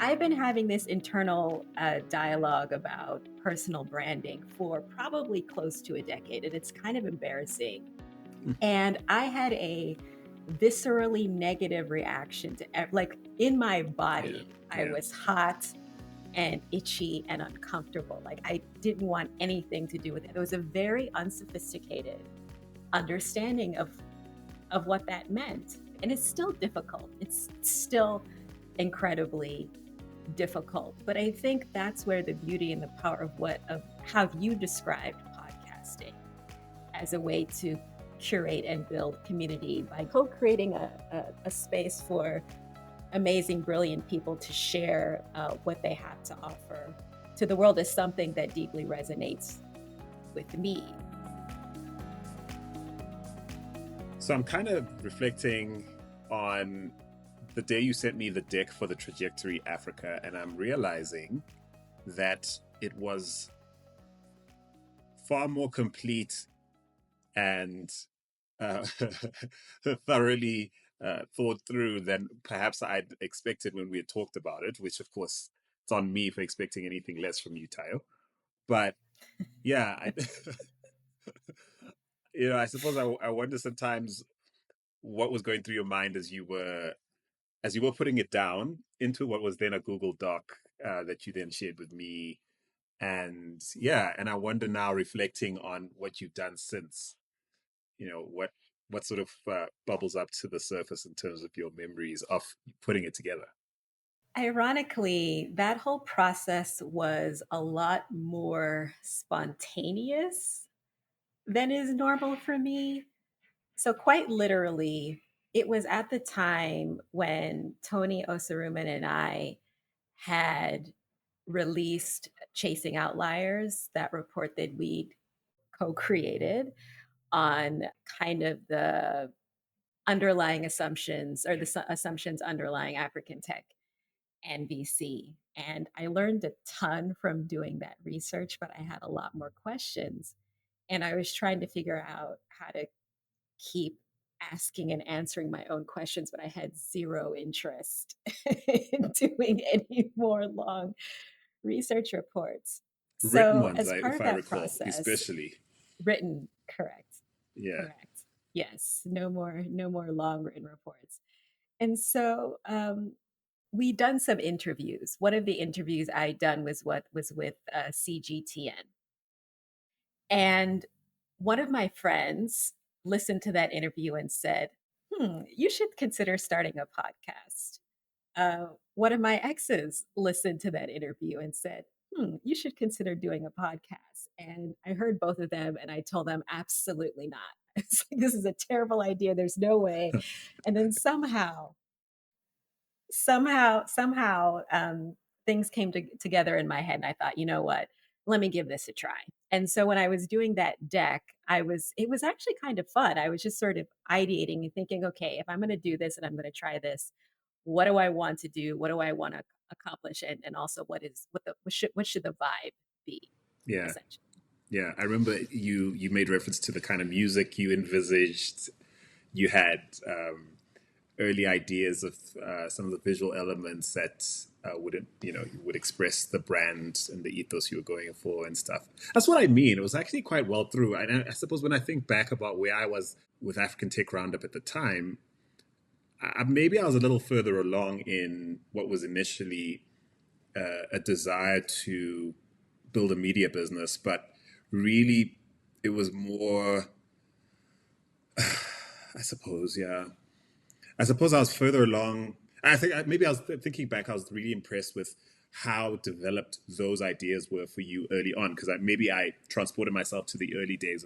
I've been having this internal dialogue about personal branding for probably close to a decade, and it's kind of embarrassing. And I had a viscerally negative reaction to like in my body. I was hot and itchy and uncomfortable. Like I didn't want anything to do with it. It was a very unsophisticated understanding of what that meant. And it's still difficult. It's still incredibly difficult. But I think that's where the beauty and the power of how you described podcasting as a way to curate and build community by co-creating a space for amazing, brilliant people to share what they have to offer to the world is something that deeply resonates with me. So I'm kind of reflecting on the day you sent me the deck for the Trajectory Africa, and I'm realizing that it was far more complete and thoroughly thought through than perhaps I'd expected when we had talked about it, which of course it's on me for expecting anything less from you, Tayo. But yeah, I suppose I wonder sometimes what was going through your mind as you were putting it down into what was then a Google Doc that you then shared with me. And I wonder now, reflecting on what you've done since, what sort of bubbles up to the surface in terms of your memories of putting it together. Ironically, that whole process was a lot more spontaneous than is normal for me. So, quite literally, it was at the time when Tony Osaruman and I had released Chasing Outliers, that report that we co created on kind of the underlying assumptions or the assumptions underlying African tech and VC. And I learned a ton from doing that research, but I had a lot more questions. And I was trying to figure out how to keep asking and answering my own questions, but I had zero interest in doing any more long research reports. Written So, ones, as part if of I that recall, process, especially. written, correct, Yeah. correct, yes, no more long written reports. And so, we done some interviews. One of the interviews I done was with CGTN, and one of my friends listened to that interview and said, you should consider starting a podcast. One of my exes listened to that interview and said, you should consider doing a podcast. And I heard both of them and I told them, absolutely not. It's like, this is a terrible idea. There's no way. And then somehow, things came together in my head. And I thought, you know what? Let me give this a try. And so when I was doing that deck, it was actually kind of fun. I was just sort of ideating and thinking, okay, if I'm going to do this and I'm going to try this, what do I want to do? What do I want to accomplish? And also what should the vibe be? Yeah. Essentially. Yeah. I remember you made reference to the kind of music you envisaged. You had early ideas of some of the visual elements that would express the brand and the ethos you were going for and stuff. That's what I mean. It was actually quite well through. And I suppose when I think back about where I was with African Tech Roundup at the time, maybe I was a little further along in what was initially a desire to build a media business, but really it was more, I suppose I was further along. I think maybe I was thinking back, I was really impressed with how developed those ideas were for you early on, because maybe I transported myself to the early days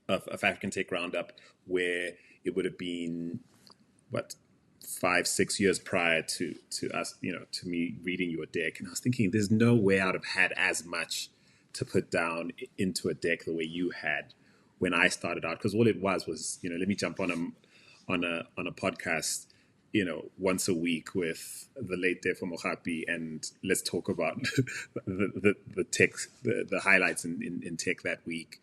of African Tech Roundup, where it would have been, 5-6 years prior to us, to me reading your deck. And I was thinking, there's no way I would have had as much to put down into a deck the way you had when I started out. Because all it was, let me jump on a podcast, once a week with the late Defo Mohapi, and let's talk about the tech, the highlights in tech that week.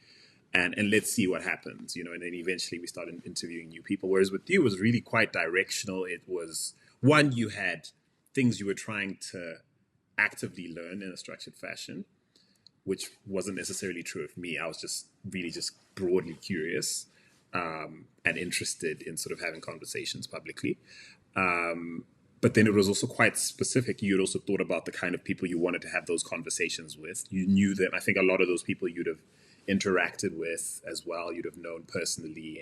And let's see what happens, and then eventually we started interviewing new people. Whereas with you, it was really quite directional. It was, one, you had things you were trying to actively learn in a structured fashion, which wasn't necessarily true of me. I was just really just broadly curious and interested in sort of having conversations publicly. But then it was also quite specific. You'd also thought about the kind of people you wanted to have those conversations with. You knew them. I think a lot of those people you'd have interacted with as well. You'd have known personally,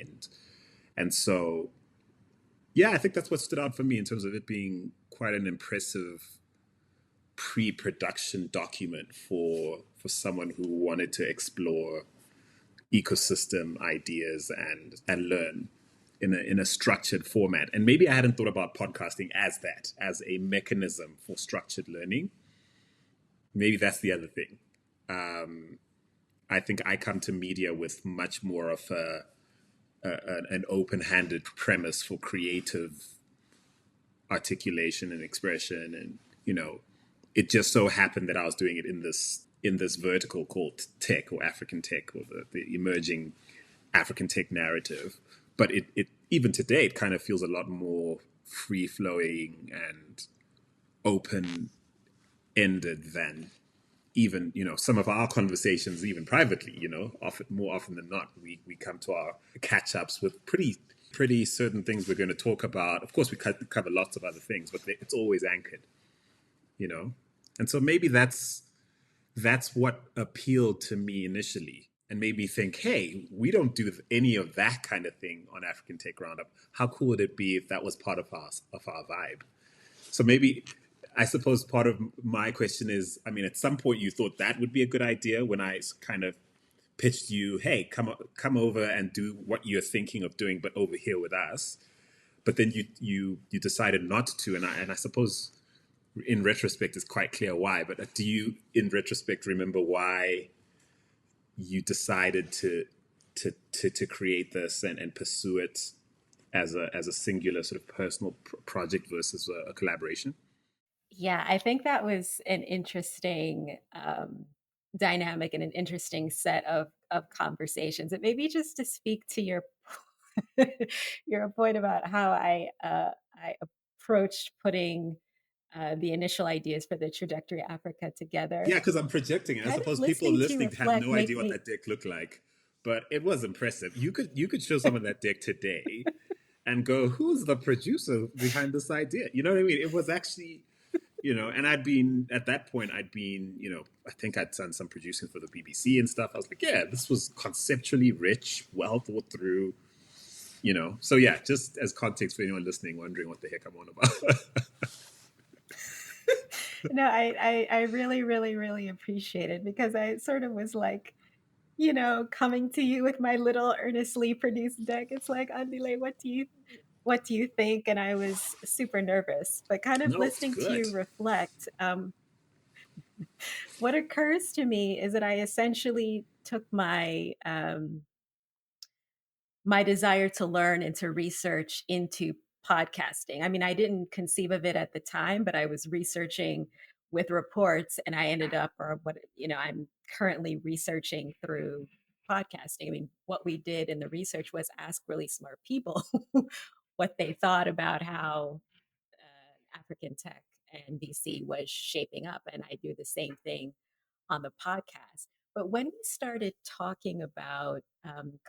and so yeah, I think that's what stood out for me in terms of it being quite an impressive pre-production document for someone who wanted to explore ecosystem ideas and learn in a structured format. And maybe I hadn't thought about podcasting as that, as a mechanism for structured learning. Maybe that's the other thing. I think I come to media with much more of an open-handed premise for creative articulation and expression, and it just so happened that I was doing it in this vertical called tech or African tech or the emerging African tech narrative. But it even today it kind of feels a lot more free flowing and open ended than even some of our conversations, even privately. More often than not, we come to our catch ups with pretty certain things we're going to talk about. Of course, we cover lots of other things, but it's always anchored. And so maybe that's what appealed to me initially, and made me think, hey, we don't do any of that kind of thing on African Tech Roundup. How cool would it be if that was part of our vibe? So maybe, I suppose part of my question is, I mean, at some point you thought that would be a good idea when I kind of pitched you, hey, come over and do what you're thinking of doing, but over here with us. But then you decided not to, and I suppose in retrospect it's quite clear why. But do you, in retrospect, remember why you decided to create this and pursue it as a singular sort of personal project versus a collaboration? Yeah, I think that was an interesting dynamic and an interesting set of conversations. And maybe just to speak to your your point about how I approached putting the initial ideas for the Trajectory Africa Yeah, together. because I'm projecting it. I Kind of suppose people listening to you listening have reflect no idea make what me that deck looked like, but it was impressive. You could show some of that deck today and go, who's the producer behind this idea? You know what I mean? It was actually, and at that point, I think I'd done some producing for the BBC and stuff. I was like, yeah, this was conceptually rich, well thought through, So yeah, just as context for anyone listening, wondering what the heck I'm on about. no, I really, really, really appreciate it because I sort of was like, coming to you with my little earnestly produced deck. It's like, Andile, what do you think? And I was super nervous, but kind of No, it's listening to good. you reflect, what occurs to me is that I essentially took my desire to learn and to research into podcasting. I mean, I didn't conceive of it at the time, but I was researching with reports and I ended up, or what, I'm currently researching through podcasting. I mean, what we did in the research was ask really smart people what they thought about how African tech and VC was shaping up. And I do the same thing on the podcast. But when we started talking about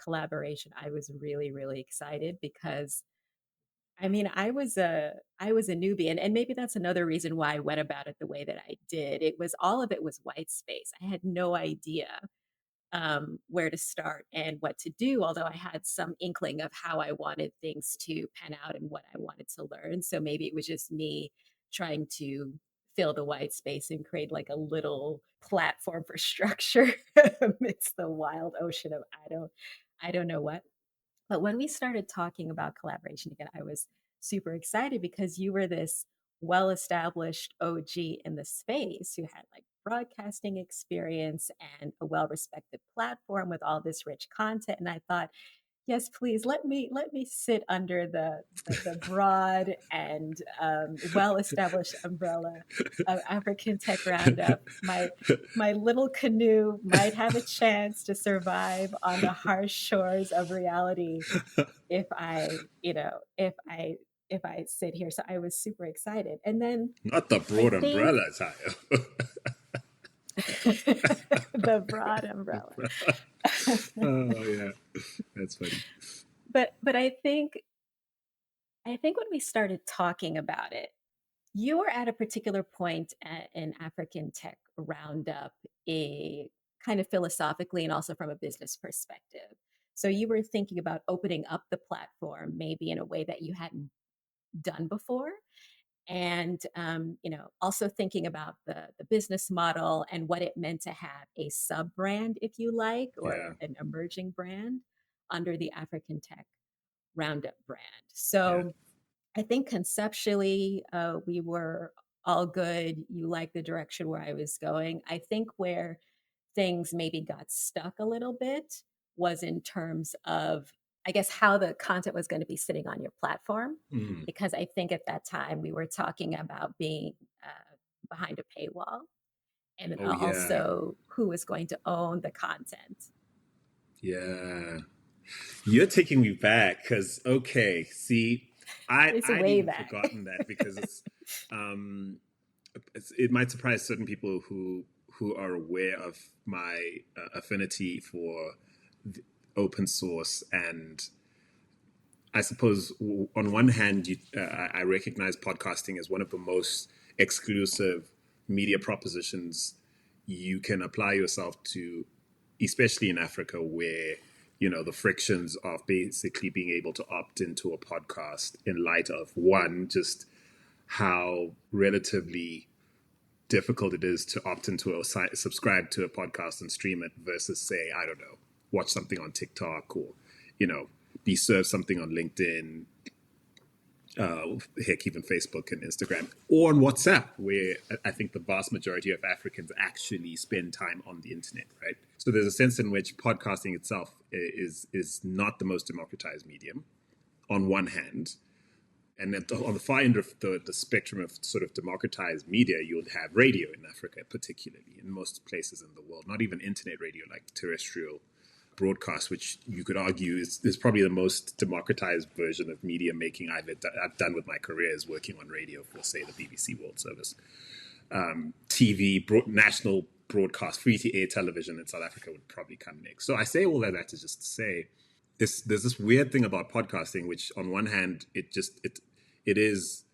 collaboration, I was really, really excited because I mean, I was a newbie, and maybe that's another reason why I went about it the way that I did. It was all of it was white space. I had no idea where to start and what to do, although I had some inkling of how I wanted things to pan out and what I wanted to learn. So maybe it was just me trying to fill the white space and create like a little platform for structure amidst the wild ocean of I don't know what. But when we started talking about collaboration again, I was super excited because you were this well established OG in the space who had like broadcasting experience and a well respected platform with all this rich content. And I thought, yes, please let me sit under the broad and well established umbrella of African Tech Roundup. My little canoe might have a chance to survive on the harsh shores of reality if I if I sit here. So I was super excited. And then Not the I broad think umbrella, Tayo. the broad umbrella. Oh yeah, that's funny. But I think when we started talking about it, you were at a particular point in African Tech Roundup, a kind of philosophically and also from a business perspective. So you were thinking about opening up the platform maybe in a way that you hadn't done before, and also thinking about the business model and what it meant to have a sub brand, if you like, or Yeah, an emerging brand under the African Tech Roundup brand. yeah. So I think conceptually, we were all good. You liked the direction where I was going. I think where things maybe got stuck a little bit was in terms of, I guess, how the content was going to be sitting on your platform. Mm. Because I think at that time we were talking about being behind a paywall, and Oh yeah, also who was going to own the content. yeah. You're taking me back because okay, see, It's I'd way even back. forgotten that because um, it might surprise certain people who are aware of my affinity for open source. And I suppose on one hand, I recognize podcasting as one of the most exclusive media propositions you can apply yourself to, especially in Africa, where the frictions of basically being able to opt into a podcast in light of one, just how relatively difficult it is to opt into a subscribe to a podcast and stream it versus, say, I don't know, watch something on TikTok or be served something on LinkedIn, heck, even Facebook and Instagram, or on WhatsApp, where I think the vast majority of Africans actually spend time on the internet, right? So there's a sense in which podcasting itself is not the most democratized medium on one hand. And on the far end of the spectrum of sort of democratized media, you'll have radio in Africa, particularly in most places in the world, not even internet radio like terrestrial broadcast, which you could argue is probably the most democratized version of media making I've done with my career, is working on radio for, say, the BBC World Service. TV, national broadcast, free to air television in South Africa would probably come next. So I say all of that to just say there's this weird thing about podcasting, which on one hand, it is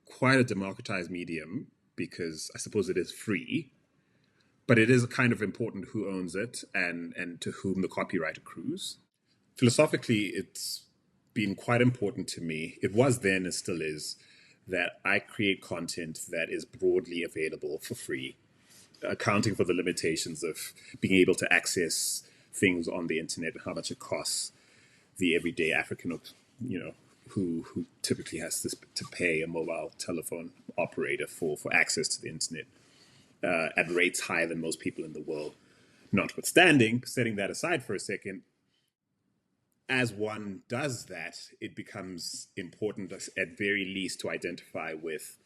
quite a democratized medium because I suppose it is free, but it is kind of important who owns it and to whom the copyright accrues. Philosophically, it's been quite important to me. It was then, it still is, that I create content that is broadly available for free, accounting for the limitations of being able to access things on the internet and how much it costs the everyday African, who typically has to pay a mobile telephone operator for access to the internet at rates higher than most people in the world. Notwithstanding, setting that aside for a second, as one does that, it becomes important, at very least, to identify with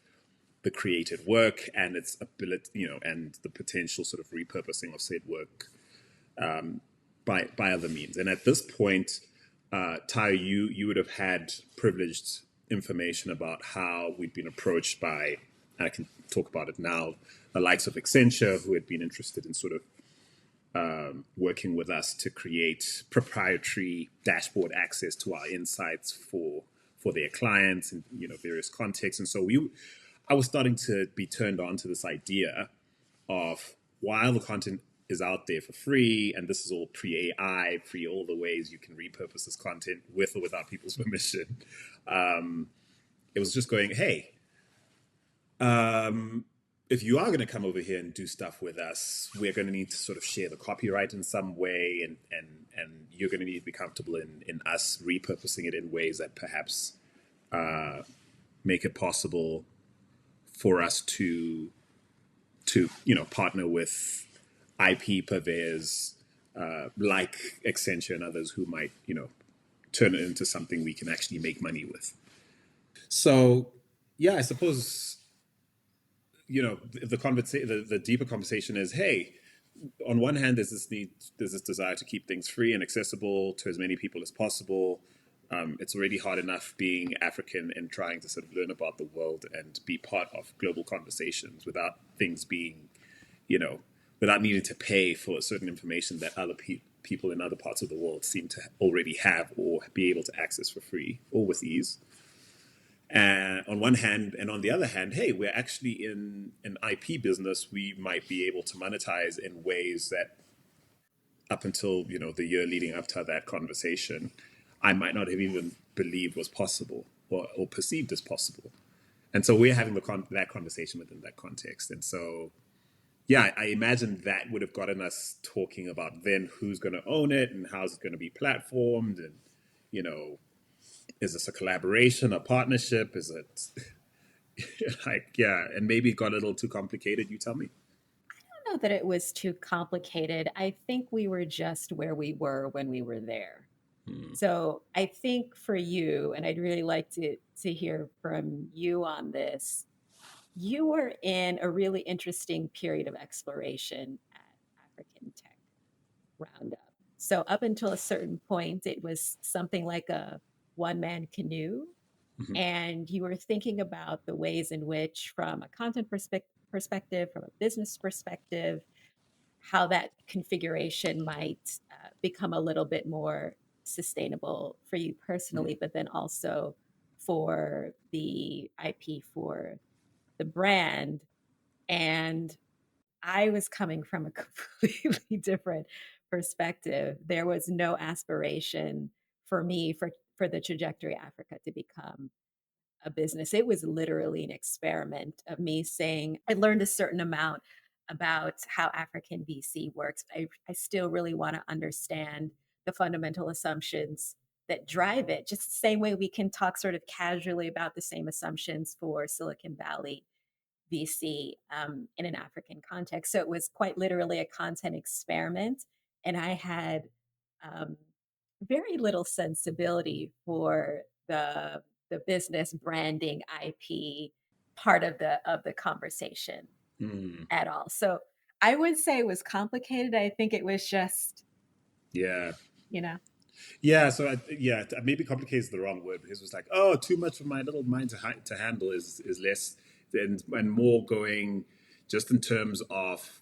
the created work and its ability, and the potential sort of repurposing of said work by other means. And at this point, Tayo, you would have had privileged information about how we'd been approached by, and I can talk about it now, the likes of Accenture, who had been interested in sort of working with us to create proprietary dashboard access to our insights for their clients and various contexts. And so I was starting to be turned on to this idea of, while the content is out there for free, and this is all pre-AI, pre all the ways you can repurpose this content with or without people's permission, it was just going, hey, if you are going to come over here and do stuff with us, we're going to need to sort of share the copyright in some way, and you're going to need to be comfortable in us repurposing it in ways that perhaps make it possible for us to partner with IP purveyors like Accenture and others who might turn it into something we can actually make money with. So yeah, I suppose the deeper conversation is, hey, on one hand, there's this desire to keep things free and accessible to as many people as possible. It's already hard enough being African and trying to sort of learn about the world and be part of global conversations without things being, you know, without needing to pay for certain information that other people in other parts of the world seem to already have or be able to access for free or with ease. And on one hand, and on the other hand, hey, we're actually in an IP business. We might be able to monetize in ways that up until, the year leading up to that conversation, I might not have even believed was possible or perceived as possible. And so we're having that conversation within that context. And so, yeah, I imagine that would have gotten us talking about then who's going to own it and how's it going to be platformed, and you know, is this a collaboration, a partnership? Is it like, yeah, and maybe it got a little too complicated. You tell me. Know that it was too complicated. I think we were just where we were when we were there. Hmm. So I think for you, and I'd really like to hear from you on this, you were in a really interesting period of exploration at African Tech Roundup. So up until a certain point, it was something like a one-man canoe. Hmm. And you were thinking about the ways in which, from a content perspective, from a business perspective, how that configuration might become a little bit more sustainable for you Hmm. personally, but then also for the IP for the brand. And I was coming from a completely different perspective. There was no aspiration for me for the trajectory Africa to become a business. It was literally an experiment of me saying, I learned a certain amount about how African VC works. I still really want to understand the fundamental assumptions that drive it, just the same way we can talk sort of casually about the same assumptions for Silicon Valley VC in an African context. So it was quite literally a content experiment. And I had um, very little sensibility for the business branding IP part of the conversation Hmm. at all. So I would say it was complicated. I think it was just, Yeah. you know, Yeah, so yeah, maybe complicated is the wrong word, because it was like, oh, too much for my little mind to handle is less and more going just in terms of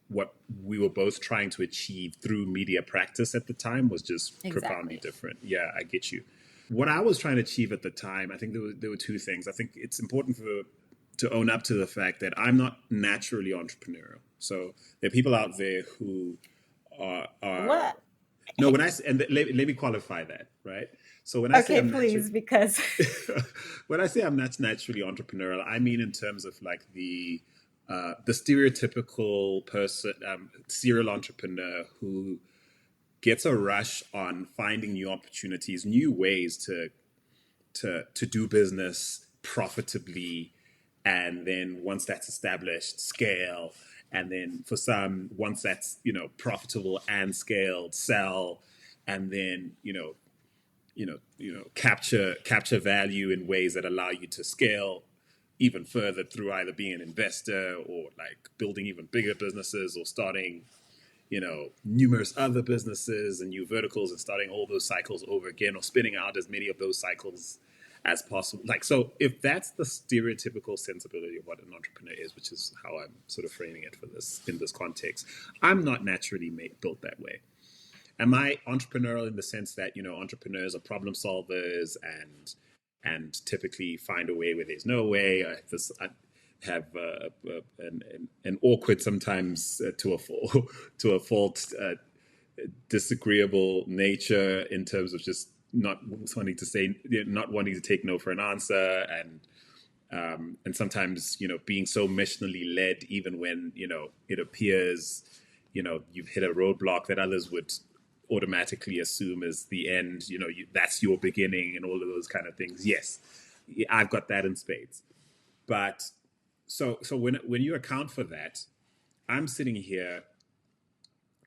what we were both trying to achieve through media practice at the time was just profoundly exactly. different. Yeah, I get you. What I was trying to achieve at the time, I think there were two things. I think it's important to own up to the fact that I'm not naturally entrepreneurial. So there are people out there who are What? no, and let me qualify that, right? So when I say Okay, I'm natural, please, because when I say I'm not naturally entrepreneurial, I mean in terms of like the stereotypical person, serial entrepreneur who gets a rush on finding new opportunities, new ways to do business profitably, and then once that's established, scale, and then for some, once that's profitable and scaled, sell, and then capture value in ways that allow you to scale even further through either being an investor or like building even bigger businesses or starting numerous other businesses and new verticals and starting all those cycles over again or spinning out as many of those cycles as possible. Like, so if that's the stereotypical sensibility of what an entrepreneur is, which is how I'm sort of framing it for this in this context, I'm not naturally built that way. Am I entrepreneurial in the sense that, entrepreneurs are problem solvers and typically find a way where there's no way? I have an awkward, sometimes to a fault, to a fault, disagreeable nature in terms of just not wanting to say, not wanting to take no for an answer, and sometimes being so missionally led, even when it appears you've hit a roadblock that others would automatically assume is the end. That's your beginning and all of those kind of things. Yes, I've got that in spades. But so when you account for that, I'm sitting here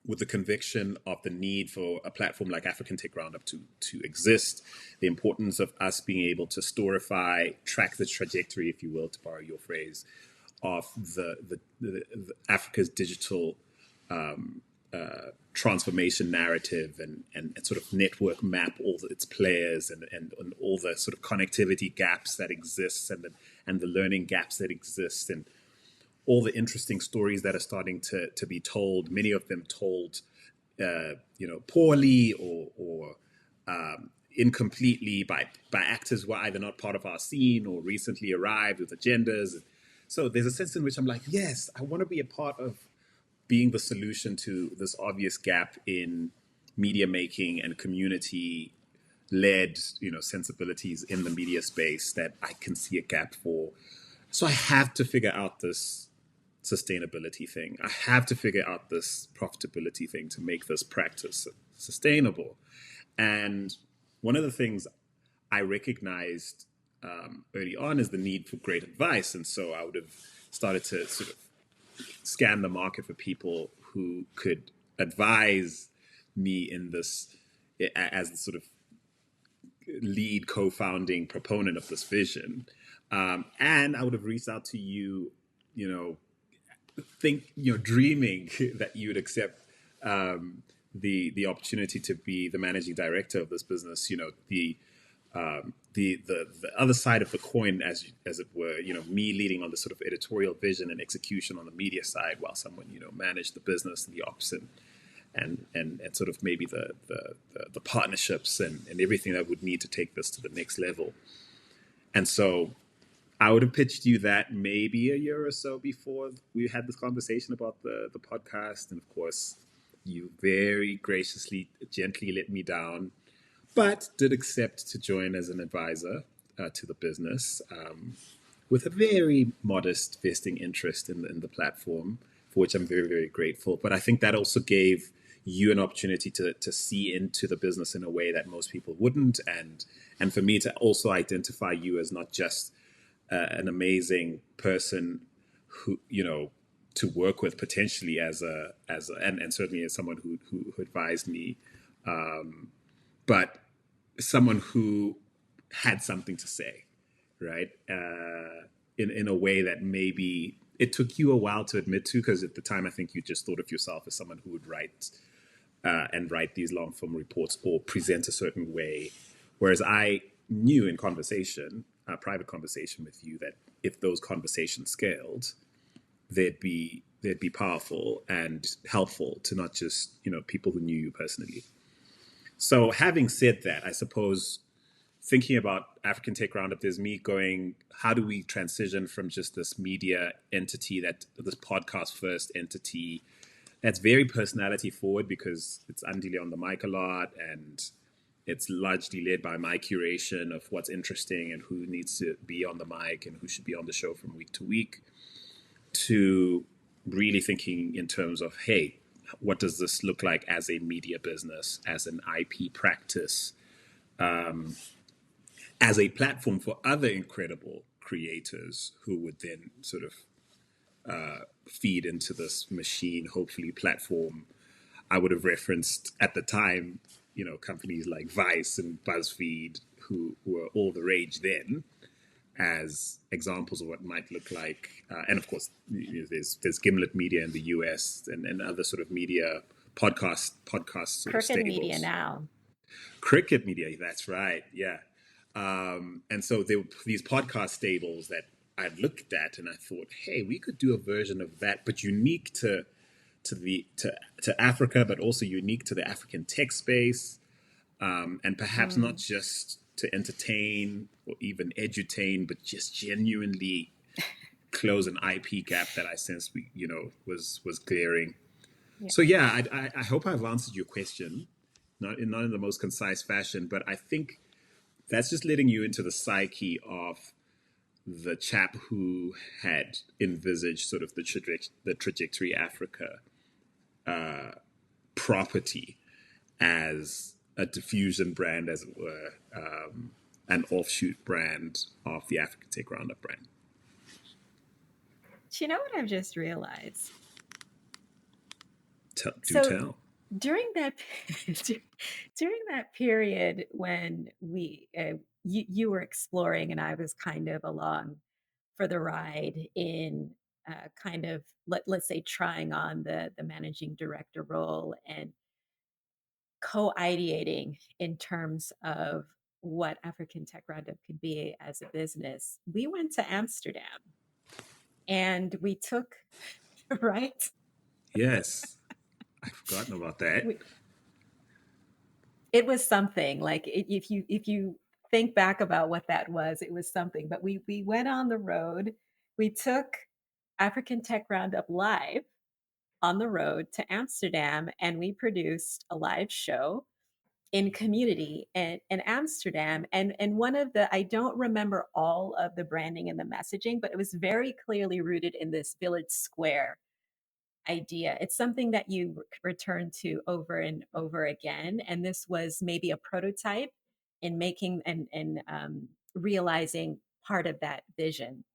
with the conviction of the need for a platform like African Tech Roundup to exist, the importance of us being able to storify, track the trajectory, if you will, to borrow your phrase, of the Africa's digital transformation narrative and sort of network map all its players and all the sort of connectivity gaps that exist and the learning gaps that exist and all the interesting stories that are starting to be told, many of them told poorly or incompletely by actors who are either not part of our scene or recently arrived with agendas. So there's a sense in which I'm like, yes, I want to be a part of being the solution to this obvious gap in media making and community led, sensibilities in the media space that I can see a gap for. So I have to figure out this sustainability thing. I have to figure out this profitability thing to make this practice sustainable. And one of the things I recognized early on is the need for great advice. And so I would have started to sort of scan the market for people who could advise me in this as the sort of lead co-founding proponent of this vision. And I would have reached out to you, dreaming that you would accept the opportunity to be the managing director of this business. The other side of the coin, as it were, me leading on the sort of editorial vision and execution on the media side, while someone managed the business and the ops and sort of maybe the partnerships and everything that would need to take this to the next level. And so I would have pitched you that maybe a year or so before we had this conversation about the podcast. And of course, you very graciously, gently let me down, but did accept to join as an advisor to the business with a very modest vesting interest in the platform, for which I'm very, very grateful. But I think that also gave you an opportunity to see into the business in a way that most people wouldn't. And for me to also identify you as not just an amazing person who, to work with potentially and certainly as someone who advised me, but someone who had something to say, right? In a way that maybe it took you a while to admit to, because at the time I think you just thought of yourself as someone who would write these long form reports or present a certain way, whereas I knew in conversation, private conversation with you, that if those conversations scaled, they'd be powerful and helpful to not just people who knew you personally. So having said that, I suppose thinking about African Tech Roundup, there's me going, how do we transition from just this media entity, this podcast first entity that's very personality forward because it's Andile on the mic a lot and it's largely led by my curation of what's interesting and who needs to be on the mic and who should be on the show from week to week, to really thinking in terms of, hey, what does this look like as a media business, as an IP practice, as a platform for other incredible creators who would then sort of feed into this machine, hopefully platform. I would have referenced at the time, companies like Vice and BuzzFeed, who were all the rage then, as examples of what might look like. And of course, there's Gimlet Media in the US and other sort of media podcast sort of Crooked stables. Media now. Cricket Media, that's right, yeah. And so there were these podcast stables that I looked at and I thought, hey, we could do a version of that, but unique to Africa, but also unique to the African tech space, and perhaps not just to entertain or even edutain, but just genuinely close an IP gap that I sensed was glaring. Yeah. So yeah, I hope I've answered your question, not in the most concise fashion, but I think that's just letting you into the psyche of the chap who had envisaged sort of the trajectory Africa property as a diffusion brand, as it were, an offshoot brand of the African Tech Roundup brand. Do you know what I've just realized? Tell. During that period when you were exploring and I was kind of along for the ride in kind of let's say trying on the managing director role and co-ideating in terms of what African Tech Roundup could be as a business, we went to Amsterdam and we took right. Yes, I've forgotten about that. We, it was something like if you think back about what that was, it was something. But we went on the road. We took African Tech Roundup live on the road to Amsterdam, and we produced a live show in community in Amsterdam. And one of the, I don't remember all of the branding and the messaging, but it was very clearly rooted in this village square idea. It's something that you return to over and over again. And this was maybe a prototype in making and realizing part of that vision.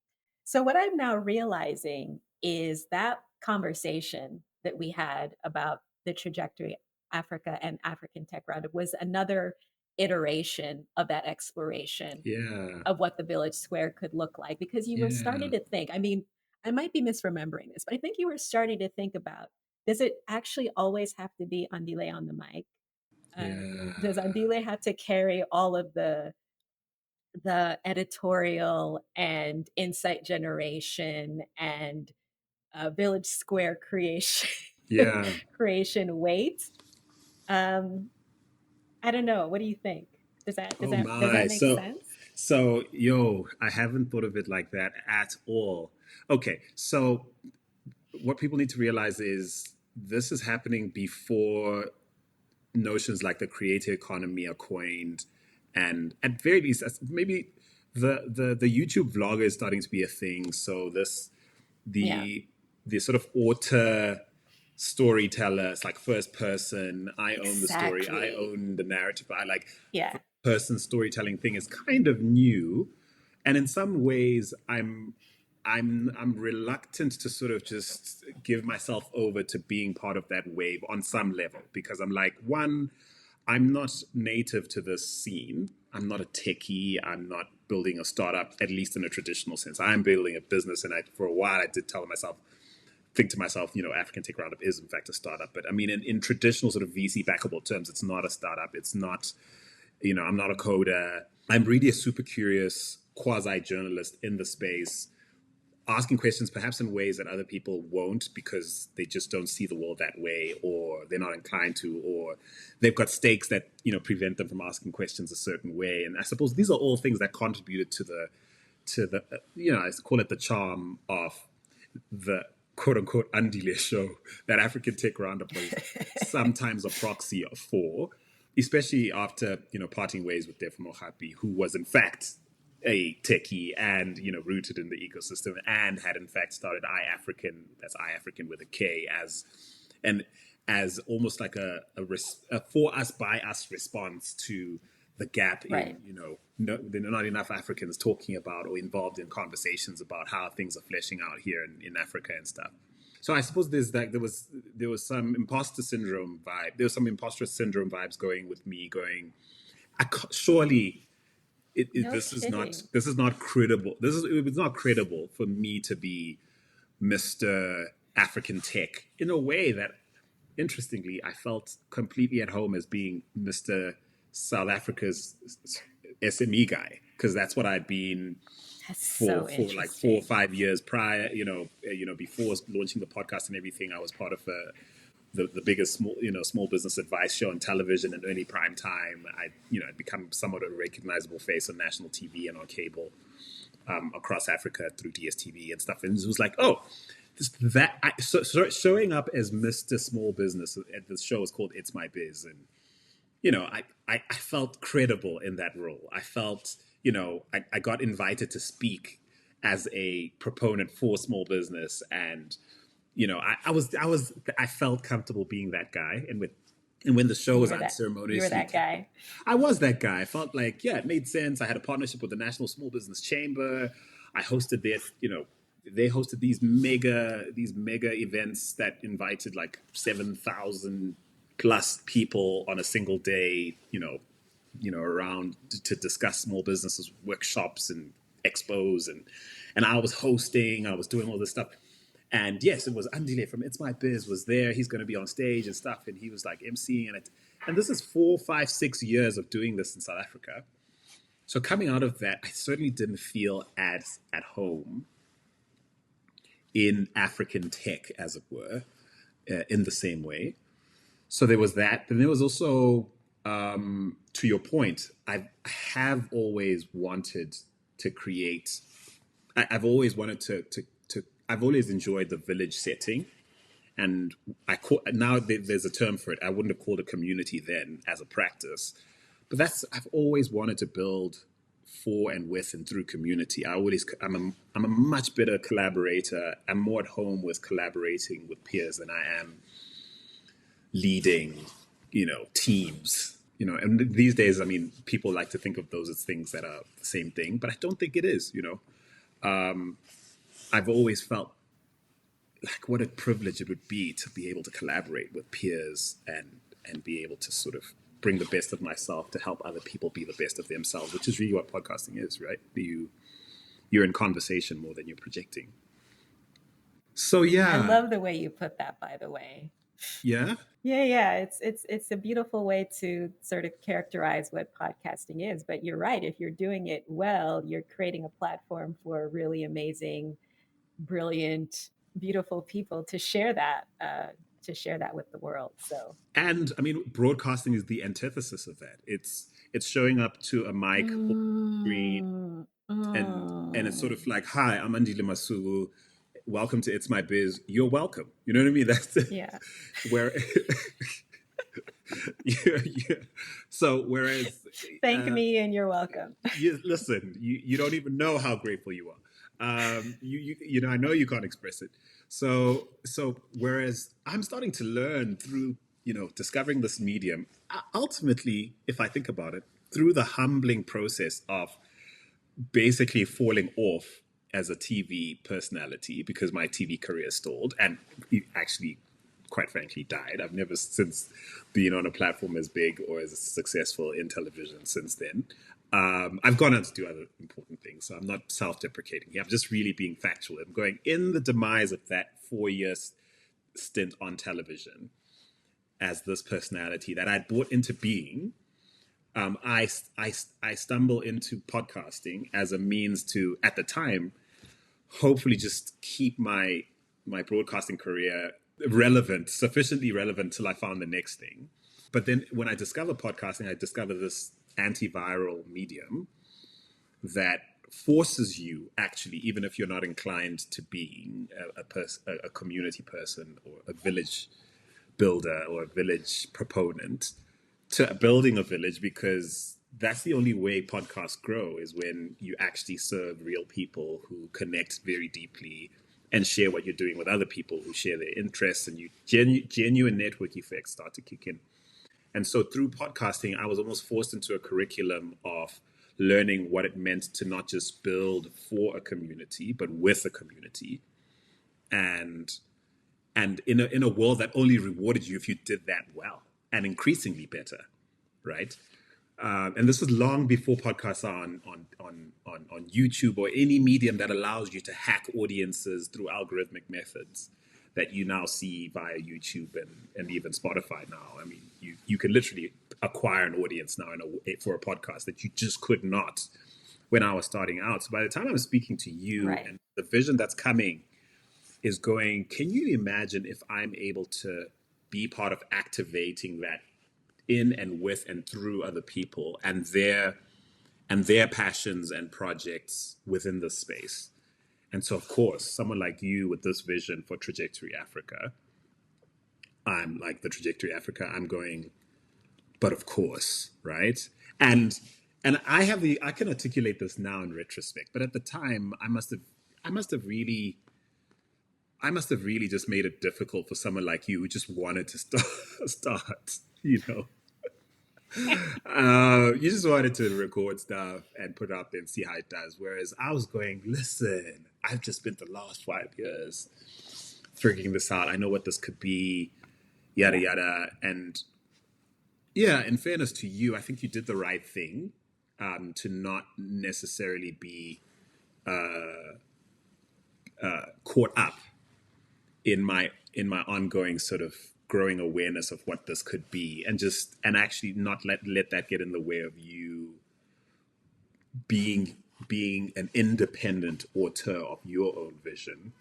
So, what I'm now realizing is that conversation that we had about the trajectory Africa and African Tech Roundup was another iteration of that exploration Yeah, of what the village square could look like, because you were starting yeah, to think, I mean, I might be misremembering this, but I think you were starting to think about, does it actually always have to be Andile on the mic? Does yeah, Andile have to carry all of the editorial and insight generation and village square creation yeah. creation weight? Um, I don't know. What do you think? Oh Does that my. make sense? Yo, I haven't thought of it like that at all. Okay, so what people need to realize is this is happening before notions like the creator economy are coined, and at very least, maybe the YouTube vlogger is starting to be a thing. So Yeah, the the sort of author storyteller, it's like first person. I own the story. I exactly. own the narrative. I like Yeah, person storytelling thing is kind of new, and in some ways, I'm reluctant to sort of just give myself over to being part of that wave on some level because I'm like, one, I'm not native to this scene. I'm not a techie. I'm not building a startup, at least in a traditional sense. I'm building a business, and for a while I did think to myself, African Tech Roundup is in fact a startup. But I mean, in traditional sort of VC backable terms, it's not a startup. It's not, I'm not a coder. I'm really a super curious quasi journalist in the space, asking questions perhaps in ways that other people won't because they just don't see the world that way, or they're not inclined to, or they've got stakes that prevent them from asking questions a certain way. And I suppose these are all things that contributed to the I call it the charm of the quote unquote Andile show that African Tech Roundup was sometimes a proxy for, especially after parting ways with Defo Mohapi, who was in fact a techie and rooted in the ecosystem and had in fact started iAfrican, that's iAfrican with a K, and as almost like a for us by us response to the gap right. in no, there are not enough Africans talking about or involved in conversations about how things are fleshing out here in Africa and stuff. So I suppose there was some imposter syndrome vibe. There was some imposter syndrome vibes going with me. Going, surely No kidding. this is not credible. It's not credible for me to be Mr. African Tech in a way that, interestingly, I felt completely at home as being Mr. South Africa's SME guy because that's what I'd been That's for so like 4 or 5 years interesting. prior. Before launching the podcast and everything, I was part of the biggest small business advice show on television in early prime time. I'd become somewhat a recognizable face on national TV and on cable across Africa through DSTV and stuff. And it was like, oh, showing up as Mr. Small Business at this show is called It's My Biz, and I felt credible in that role. I felt I got invited to speak as a proponent for small business, and I felt comfortable being that guy, and when the show was You were unceremoniously that guy. I was that guy. I felt like, yeah, it made sense. I had a partnership with the National Small Business Chamber. I hosted they hosted these mega events that invited like 7,000 plus people on a single day, around to discuss small businesses, workshops and expos, and I was hosting, I was doing all this stuff. And yes, it was Andile from It's My Biz was there. He's going to be on stage and stuff. And he was like emceeing it. And this is 4, 5, 6 years of doing this in South Africa. So coming out of that, I certainly didn't feel as at home in African tech, as it were, in the same way. So there was that. Then there was also, to your point, I have always wanted to create. I've always wanted to. I've always enjoyed the village setting, and now there's a term for it. I wouldn't have called it community then as a practice, but I've always wanted to build for and with and through community. I'm a much better collaborator. I'm more at home with collaborating with peers than I am leading, teams. And these days, I mean, people like to think of those as things that are the same thing, but I don't think it is. I've always felt like what a privilege it would be to be able to collaborate with peers and be able to sort of bring the best of myself to help other people be the best of themselves, which is really what podcasting is, right? You're in conversation more than you're projecting. So yeah, I love the way you put that, by the way. Yeah. It's a beautiful way to sort of characterize what podcasting is. But you're right. If you're doing it well, you're creating a platform for really amazing, brilliant, beautiful people to share that with the world. So, and I mean, broadcasting is the antithesis of that. It's showing up to a mic or screen, and it's sort of like, "Hi, I'm Andile Masuku. Welcome to It's My Biz. You're welcome." You know what I mean? That's yeah. where. yeah. So whereas thank me and you're welcome. Listen, you don't even know how grateful you are. I know you can't express it. So whereas I'm starting to learn through discovering this medium, ultimately, if I think about it, through the humbling process of basically falling off as a TV personality because my TV career stalled and actually, quite frankly, died. I've never since been on a platform as big or as successful in television since then. I've gone on to do other important things, so I'm not self-deprecating here. I'm just really being factual. I'm going in the demise of that 4-year stint on television as this personality that I'd brought into being. I stumble into podcasting as a means to, at the time, hopefully just keep my broadcasting career sufficiently relevant till I found the next thing. But then when I discovered podcasting, I discovered this antiviral medium that forces you, actually, even if you're not inclined to being a community person or a village builder or a village proponent, to building a village, because that's the only way podcasts grow, is when you actually serve real people who connect very deeply and share what you're doing with other people who share their interests, and you genuine network effects start to kick in. And so through podcasting, I was almost forced into a curriculum of learning what it meant to not just build for a community, but with a community. And in a world that only rewarded you if you did that well, and increasingly better, right? And this was long before podcasts are on YouTube or any medium that allows you to hack audiences through algorithmic methods that you now see via YouTube and even Spotify now. I mean, you can literally acquire an audience now for a podcast that you just could not when I was starting out. So by the time I'm speaking to you, right, and the vision that's coming is going, can you imagine if I'm able to be part of activating that in and with and through other people and their passions and projects within this space? And so, of course, someone like you with this vision for Trajectory Africa, I'm like the Trajectory Africa, I'm going, but of course, right? And I can articulate this now in retrospect, but at the time I must have really just made it difficult for someone like you who just wanted to start, you just wanted to record stuff and put it out there and see how it does. Whereas I was going, listen, I've just spent the last 5 years figuring this out. I know what this could be, yada, yada. And yeah, in fairness to you, I think you did the right thing to not necessarily be caught up in my ongoing sort of growing awareness of what this could be, and actually not let that get in the way of you being an independent author of your own vision.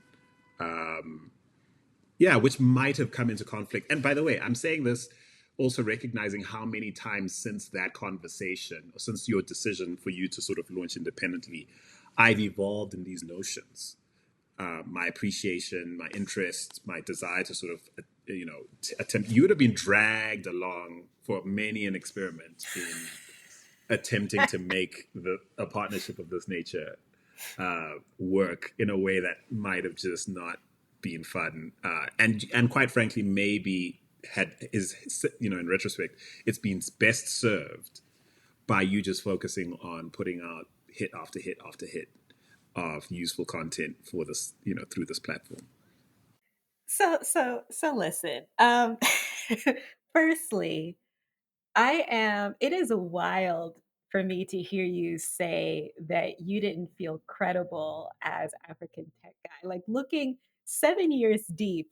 Yeah, which might have come into conflict. And by the way, I'm saying this also recognizing how many times since that conversation, or since your decision for you to sort of launch independently, I've evolved in these notions. My appreciation, my interest, my desire to sort of, attempt. You would have been dragged along for many an experiment in attempting to make a partnership of this nature work in a way that might have just not been fun, and quite frankly, maybe in retrospect, it's been best served by you just focusing on putting out hit after hit after hit of useful content for this, through this platform. So listen. Firstly, it is wild for me to hear you say that you didn't feel credible as African tech guy, like looking 7 years deep,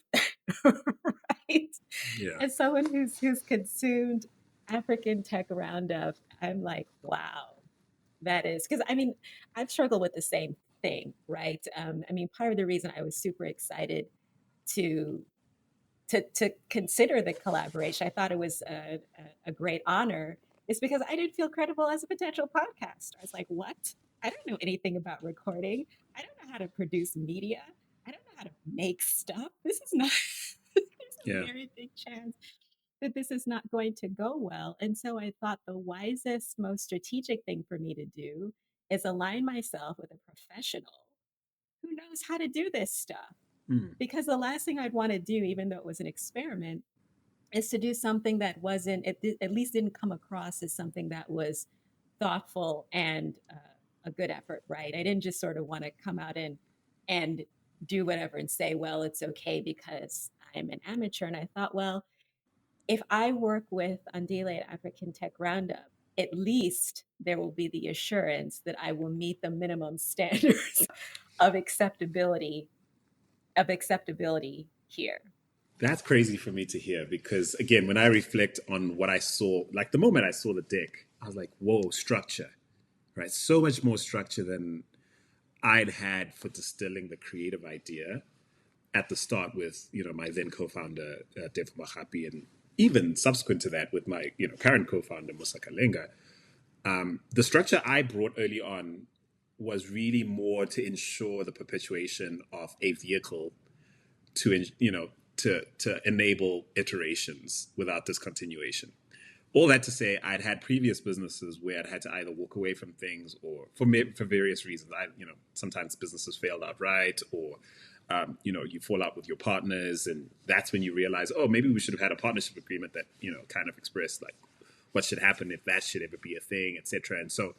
right? Yeah. As someone who's consumed African tech roundup, I'm like, wow, that is because I mean, I've struggled with the same thing, right? I mean, part of the reason I was super excited to to consider the collaboration. I thought it was a great honor. Is because I didn't feel credible as a potential podcaster. I was like, what? I don't know anything about recording. I don't know how to produce media. I don't know how to make stuff. This is not, there's Yeah. a very big chance that this is not going to go well. And so I thought the wisest, most strategic thing for me to do is align myself with a professional who knows how to do this stuff. Mm. Because the last thing I'd want to do, even though it was an experiment, is to do something that wasn't, at least didn't come across as something that was thoughtful and a good effort, right? I didn't just sort of want to come out and do whatever and say, well, it's okay because I'm an amateur. And I thought, well, if I work with Andile at African Tech Roundup, at least there will be the assurance that I will meet the minimum standards of acceptability here. That's crazy for me to hear because, again, when I reflect on what I saw, like the moment I saw the deck, I was like, whoa, structure, right? So much more structure than I'd had for distilling the creative idea at the start with, my then co-founder, Dev Mahapi, and even subsequent to that with my, current co-founder, Musa Kalenga. The structure I brought early on was really more to ensure the perpetuation of a vehicle to, to enable iterations without discontinuation. All that to say, I'd had previous businesses where I'd had to either walk away from things or for various reasons. Sometimes businesses failed outright, or you fall out with your partners, and that's when you realize, oh, maybe we should have had a partnership agreement that kind of expressed like what should happen if that should ever be a thing, etc. And so,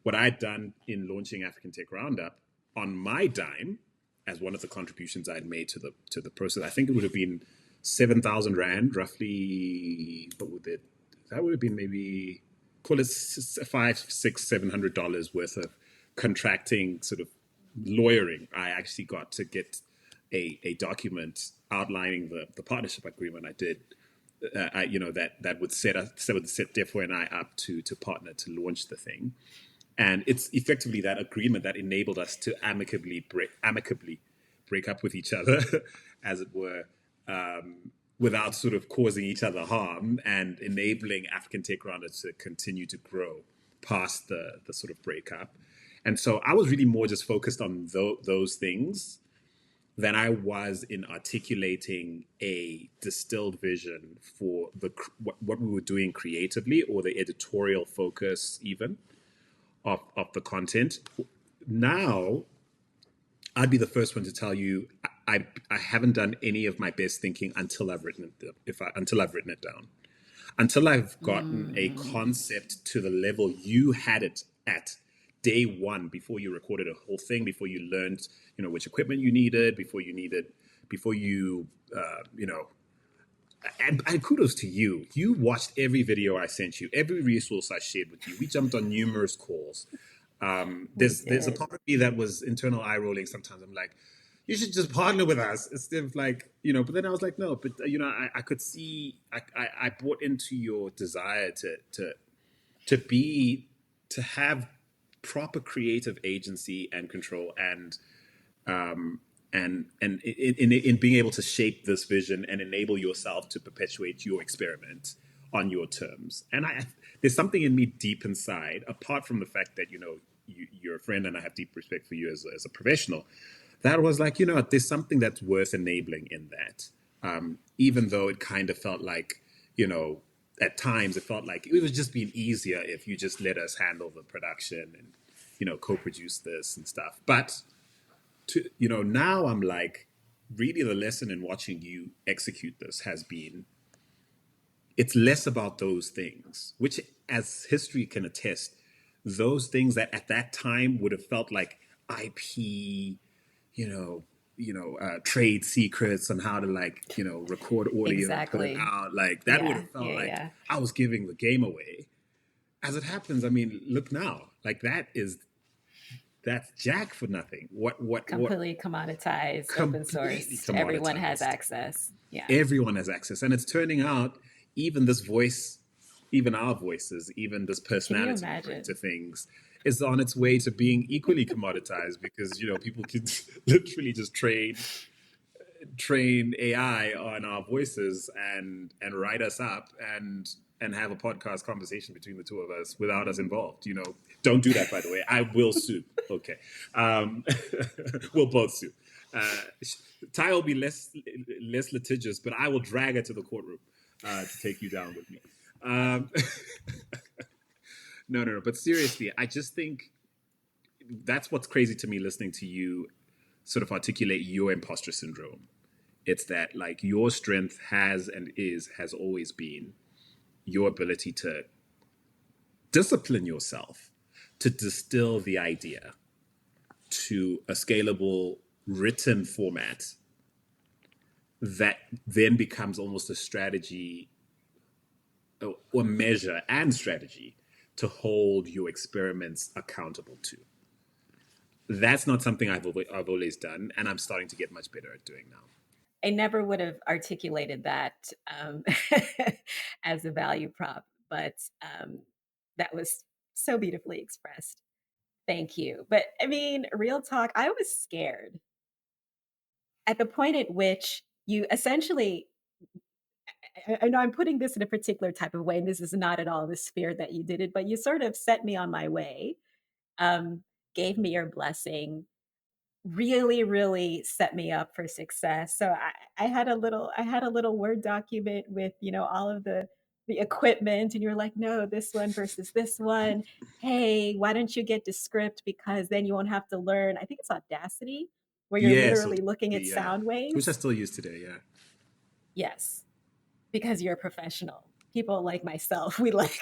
what I'd done in launching African Tech Roundup on my dime, as one of the contributions I'd made to the process, I think it would have been 7,000 rand, roughly. What would it? That would have been maybe, call it $500, $600, $700 worth of contracting sort of lawyering. I actually got to get a document outlining the partnership agreement I did. That would set Defo and I up to partner to launch the thing. And it's effectively that agreement that enabled us to amicably break up with each other, as it were, without sort of causing each other harm, and enabling African Tech Roundup to continue to grow past the sort of breakup. And so I was really more just focused on those things than I was in articulating a distilled vision for what we were doing creatively, or the editorial focus even of the content. Now, I'd be the first one to tell you I haven't done any of my best thinking until I've written it down, until I've gotten a concept to the level you had it at day one, before you recorded a whole thing, before you learned which equipment you needed, before you and kudos to you. You watched every video I sent you, every resource I shared with you. We jumped on numerous calls. There's a part of me that was internal eye rolling sometimes. I'm like, you should just partner with us instead of like, but then I was like, no, but I could see, I bought into your desire to be, to have proper creative agency and control, and in being able to shape this vision and enable yourself to perpetuate your experiment on your terms. And there's something in me deep inside, apart from the fact that you're a friend and I have deep respect for you as a professional, that was like, there's something that's worth enabling in that. Even though it kind of felt like, at times it felt like it was just being easier if you just let us handle the production and co-produce this and stuff. But now I'm like, really the lesson in watching you execute this has been, it's less about those things, which, as history can attest, those things that at that time would have felt like IP, trade secrets on how to record audio and put it Exactly. out. Like that would Yeah, have felt yeah, like yeah. I was giving the game away. As it happens, I mean, look now, like that's jack for nothing. What Completely commoditized, open completely sourced. Everyone has commoditized. access. Yeah. Everyone has access, and it's turning out even this voice, even our voices, even this Can you personality we bring to imagine? things is on its way to being equally commoditized because people can literally just train AI on our voices and write us up and have a podcast conversation between the two of us without us involved. Don't do that, by the way. I will sue. Okay, um, we'll both sue. Uh, Ty will be less litigious, but I will drag her to the courtroom to take you down with me. Um, no, no, no. But seriously, I just think that's what's crazy to me listening to you sort of articulate your imposter syndrome. It's that like your strength has always been your ability to discipline yourself, to distill the idea to a scalable written format that then becomes almost a strategy or measure and strategy to hold your experiments accountable to. That's not something I've always done, and I'm starting to get much better at doing now. I never would have articulated that as a value prop, but that was so beautifully expressed. Thank you. But I mean, real talk, I was scared at the point at which you essentially, I know I'm putting this in a particular type of way, and this is not at all the sphere that you did it, but you sort of set me on my way, um, gave me your blessing, really, really set me up for success. So I had a little Word document with, all of the equipment, and you're like, no, this one versus this one. Hey, why don't you get Descript? Because then you won't have to learn. I think it's Audacity, where you're Yeah, so literally looking at yeah, sound which I waves. still use today. Yeah. Yes, because you're a professional. People like myself, we like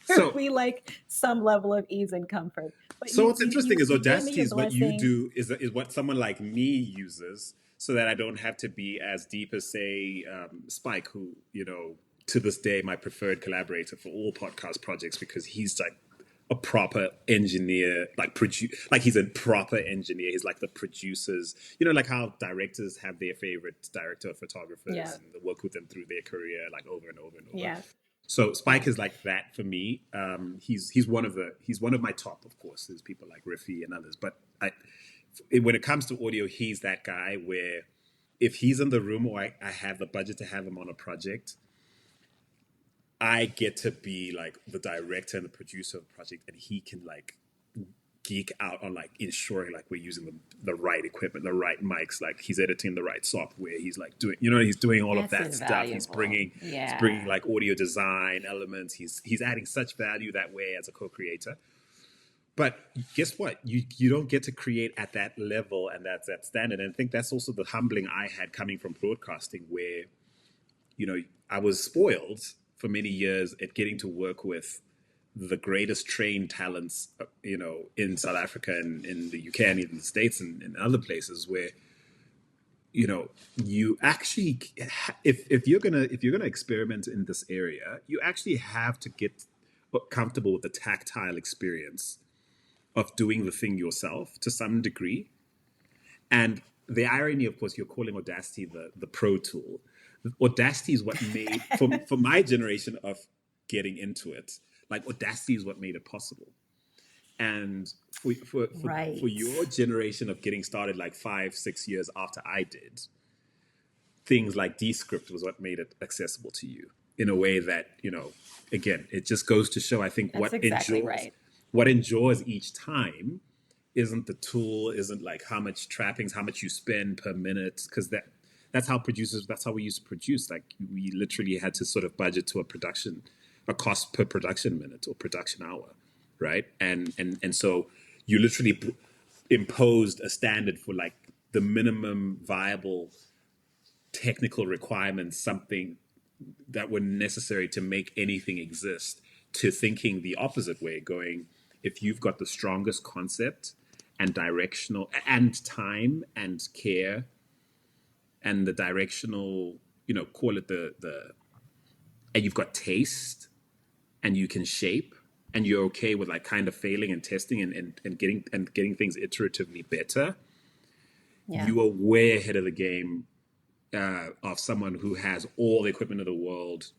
So we like some level of ease and comfort. But So what's interesting is you gave me Audacity your is what you blessing. do is what someone like me uses, so that I don't have to be as deep as say Spike, who to this day my preferred collaborator for all podcast projects because he's like a proper engineer, like he's a proper engineer. He's like the producers, like how directors have their favorite director of photographers Yeah, and they work with them through their career like over and over and over. yeah, So Spike yeah. is like that for me. He's one of my top, of course. There's people like Riffy and others, but when it comes to audio, he's that guy where if he's in the room or I have the budget to have him on a project, I get to be like the director and the producer of the project, and he can like geek out on like ensuring like we're using the right equipment, the right mics, like he's editing the right software, he's like doing he's doing all of That's that stuff, invaluable. he's bringing Yeah. like audio design elements, he's adding such value that way as a co-creator. But guess what, you don't get to create at that level and that's that standard. And I think that's also the humbling I had coming from broadcasting, where I was spoiled for many years at getting to work with the greatest trained talents, in South Africa and in the UK and even the States and other places where, you actually, if you're gonna experiment in this area, you actually have to get comfortable with the tactile experience of doing the thing yourself to some degree. And the irony, of course, you're calling Audacity the pro tool. Audacity is what made for my generation of getting into it. Like Audacity is what made it possible. And for Right. your generation of getting started like 5 6 years after I did, things like Descript was what made it accessible to you in a way that, again, it just goes to show, I think, That's exactly right. what endures each time isn't the tool, isn't like how much trappings, how much you spend per minute, because that's how we used to produce. Like we literally had to sort of budget to a cost per production minute or production hour, right? And so you literally imposed a standard for like the minimum viable technical requirements, something that were necessary to make anything exist, to thinking the opposite way, going, if you've got the strongest concept and directional and time and care and the directional, call it and you've got taste and you can shape and you're okay with like kind of failing and testing and getting things iteratively better, Yeah. you are way ahead of the game of someone who has all the equipment in the world,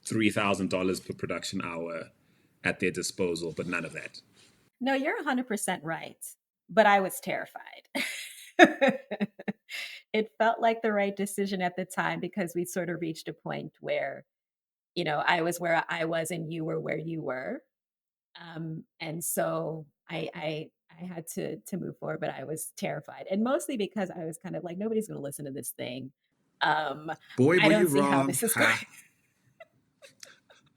$3,000 per production hour at their disposal, but none of that. No, you're 100% right. But I was terrified. It felt like the right decision at the time because we sort of reached a point where, I was where I was and you were where you were. And so I had to move forward, but I was terrified. And mostly because I was kind of like, nobody's gonna listen to this thing. Um, Boy, I were you don't see how wrong. this is going.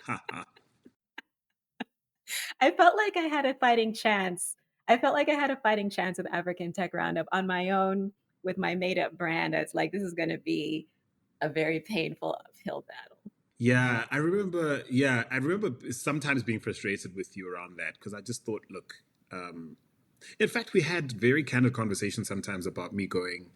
Ha, ha, ha. I felt like I had a fighting chance. I felt like I had a fighting chance with African Tech Roundup on my own with my made up brand. It's like this is gonna be a very painful uphill battle. Yeah, I remember. Yeah, I remember sometimes being frustrated with you around that because I just thought, look. In fact, we had very candid conversations sometimes about me going,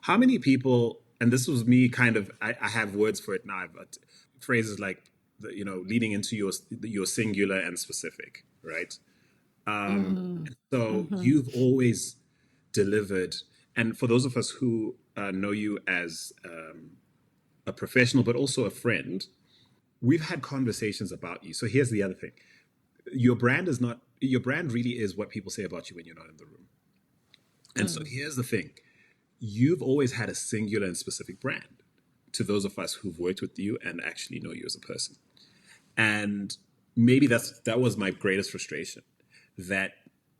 how many people, and this was me kind of, I have words for it now, but phrases like, leading into your singular and specific, right? So Mhm. you've always delivered. And for those of us who know you as a professional, but also a friend, we've had conversations about you. So here's the other thing: your brand really is what people say about you when you're not in the room. And so Mm. here's the thing: you've always had a singular and specific brand to those of us who've worked with you and actually know you as a person. And maybe that was my greatest frustration, that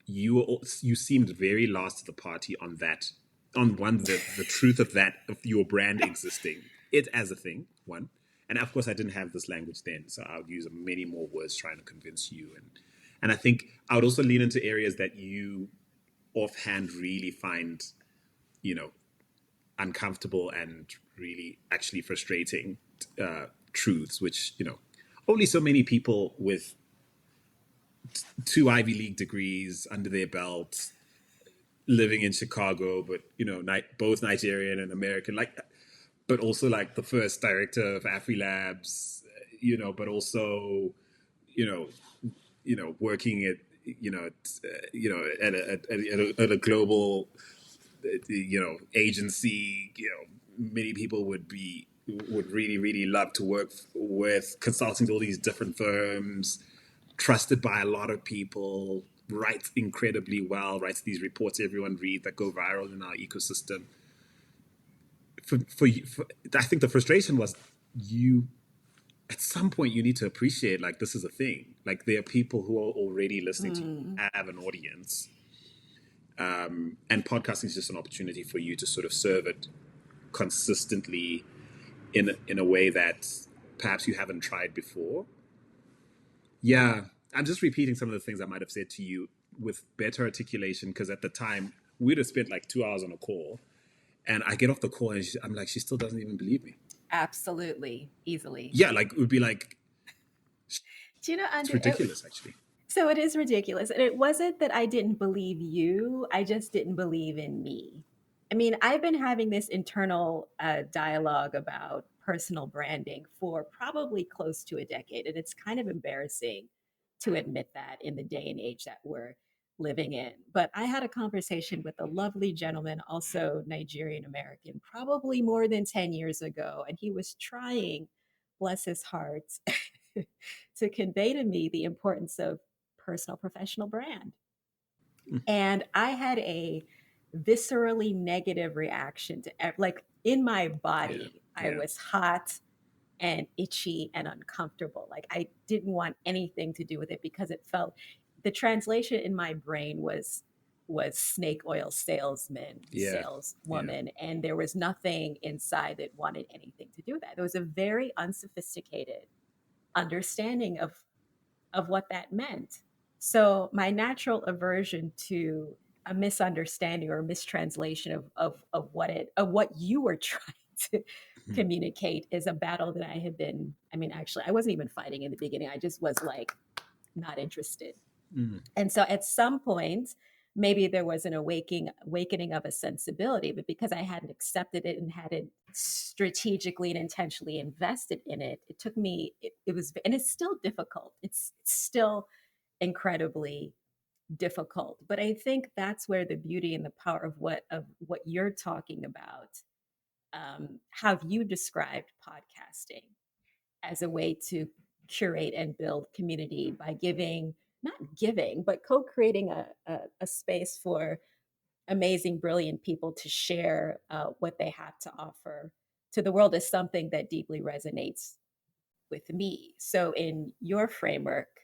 you seemed very last to the party on that, on one, the truth of that, of your brand existing it as a thing, one. And of course I didn't have this language then, so I would use many more words trying to convince you. And I think I would also lean into areas that you offhand really find, you know uncomfortable and really actually frustrating truths, which, only so many people with two Ivy League degrees under their belt, living in Chicago, but both Nigerian and American, like, but also like the first director of AfriLabs, but also, you know, working at, at a global, agency. Many people would really really love to work with, consulting to all these different firms, trusted by a lot of people, writes incredibly well, writes these reports everyone reads that go viral in our ecosystem. For I think the frustration was, you at some point you need to appreciate, like, this is a thing, like there are people who are already listening to you, Mm. have an audience, and podcasting is just an opportunity for you to sort of serve it consistently in a way that perhaps you haven't tried before. Yeah, I'm just repeating some of the things I might have said to you with better articulation, because at the time we'd have spent like 2 hours on a call, and I get off the call and I'm like, she still doesn't even believe me. Absolutely, easily. Yeah, like it would be like, Do you know, it's Andrew? ridiculous, actually. So it is ridiculous. And it wasn't that I didn't believe you, I just didn't believe in me. I mean, I've been having this internal dialogue about personal branding for probably close to a decade. And it's kind of embarrassing to admit that in the day and age that we're living in. But I had a conversation with a lovely gentleman, also Nigerian American, probably more than 10 years ago. And he was trying, bless his heart, to convey to me the importance of personal professional brand. And I had a viscerally negative reaction to like in my Yeah. body, I Yeah. was hot and itchy and uncomfortable. Like I didn't want anything to do with it because it felt the translation in my brain was snake oil salesman, Yeah. Yeah. saleswoman, and there was nothing inside that wanted anything to do with that. There was a very unsophisticated understanding of what that meant. So my natural aversion to a misunderstanding or a mistranslation of what you were trying to Mhm. communicate is a battle that I have been. I mean, actually, I wasn't even fighting in the beginning. I just was like not interested. Mm. And so at some point, maybe there was an awakening of a sensibility, but because I hadn't accepted it and hadn't strategically and intentionally invested in it, it took me, it was, and it's still difficult. It's still incredibly difficult. But I think that's where the beauty and the power of what you're talking about, how you described podcasting as a way to curate and build community by giving, not giving, but co-creating a space for amazing, brilliant people to share what they have to offer to the world is something that deeply resonates with me. So in your framework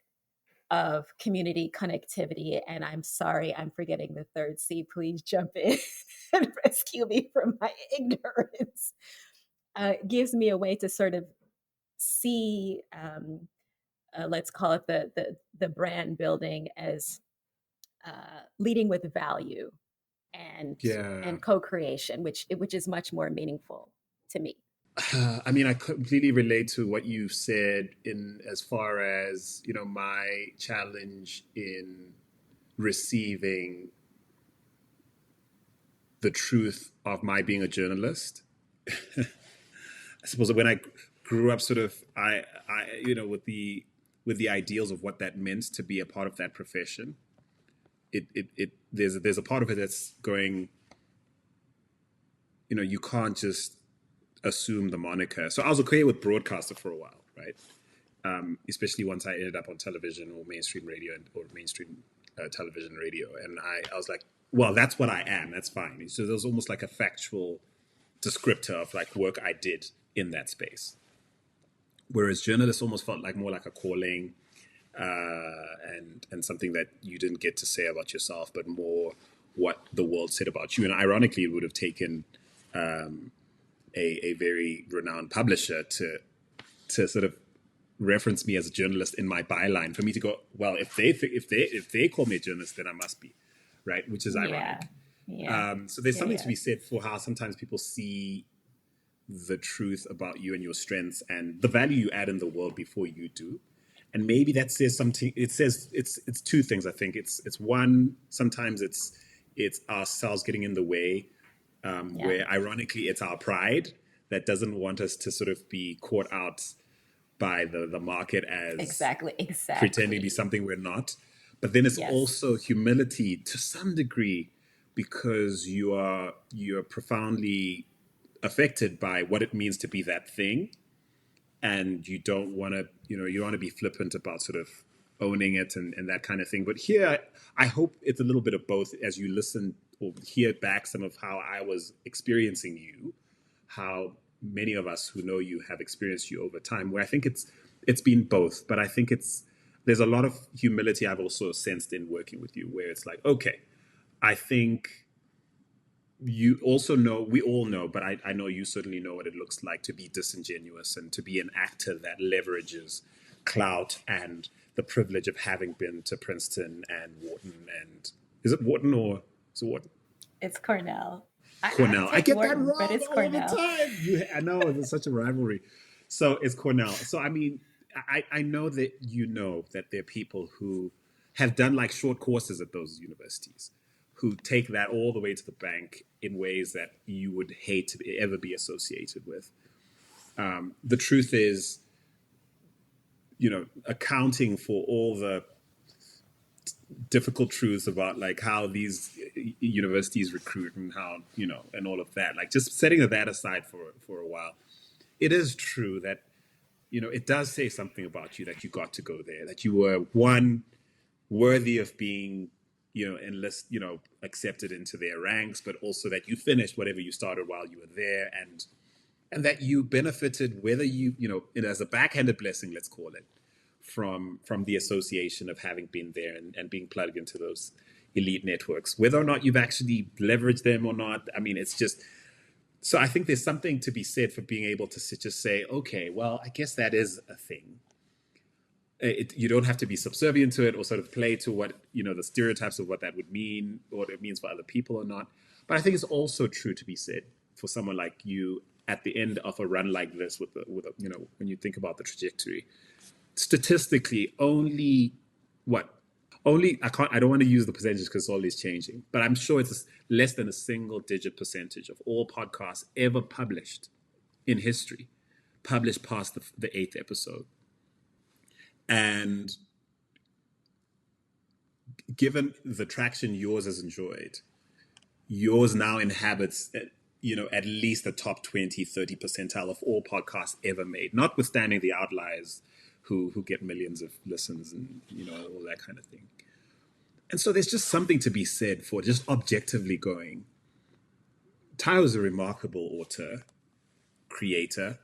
of community connectivity, and I'm sorry, I'm forgetting the third C, please jump in and rescue me from my ignorance, gives me a way to sort of see, let's call it the brand building as leading with value and Yeah. and co-creation, which is much more meaningful to me. I mean, I completely relate to what you said in as far as, my challenge in receiving the truth of my being a journalist. I suppose when I grew up, sort of, with the ideals of what that meant to be a part of that profession, there's a part of it that's going, you can't just assume the moniker. So I was okay with broadcaster for a while, right? Especially once I ended up on television or mainstream radio or mainstream television radio, and I was like, well, that's what I am. That's fine. So there was almost like a factual descriptor of like work I did in that space. Whereas journalists almost felt like more like a calling, and something that you didn't get to say about yourself, but more what the world said about you. And ironically, it would have taken a very renowned publisher to sort of reference me as a journalist in my byline for me to go, well, if they call me a journalist, then I must be, right? Which is Yeah, ironic. yeah, So there's yeah, something to yeah, be said for how sometimes people see the truth about you and your strengths and the value you add in the world before you do. And maybe that says something. It says it's two things. I think it's one. Sometimes it's ourselves getting in the way, yeah. where ironically it's our pride that doesn't want us to sort of be caught out by the market as Exactly, pretending to be exactly. something we're not. But then it's Yes, also humility to some degree, because you're profoundly affected by what it means to be that thing, and you don't want to, you want to be flippant about sort of owning it and that kind of thing. But here, I hope it's a little bit of both as you listen or hear back some of how I was experiencing you, how many of us who know you have experienced you over time, where I think it's been both. But I think there's a lot of humility I've also sensed in working with you, where it's like, okay, I think you also know, we all know, but I know you certainly know what it looks like to be disingenuous and to be an actor that leverages clout and the privilege of having been to Princeton and Wharton, and is it Wharton or is it Wharton? it's Cornell. I Cornell. I take get that Wharton, but wrong it's all the Cornell. time. I know there's such a rivalry. So it's Cornell. So I mean, I know that that there are people who have done like short courses at those universities who take that all the way to the bank in ways that you would hate to ever be associated with. The truth is, accounting for all the difficult truths about like how these universities recruit and how, and all of that. Like just setting that aside for a while, it is true that it does say something about you that you got to go there, that you were one worthy of being accepted into their ranks, but also that you finished whatever you started while you were there, and that you benefited, whether it as a backhanded blessing, let's call it, from the association of having been there and being plugged into those elite networks, whether or not you've actually leveraged them or not. I mean, it's just, so I think there's something to be said for being able to just say, okay, well, I guess that is a thing. You don't have to be subservient to it or sort of play to what, the stereotypes of what that would mean or what it means for other people or not. But I think it's also true to be said for someone like you at the end of a run like this with when you think about the trajectory, statistically I don't want to use the percentage because it's always changing, but I'm sure it's less than a single digit percentage of all podcasts ever published in history published past the 8th episode. And given the traction yours has enjoyed, yours now inhabits, at least the top 20, 30 percentile of all podcasts ever made, notwithstanding the outliers who get millions of listens and, all that kind of thing. And so there's just something to be said for just objectively going, Tayo is a remarkable author, creator,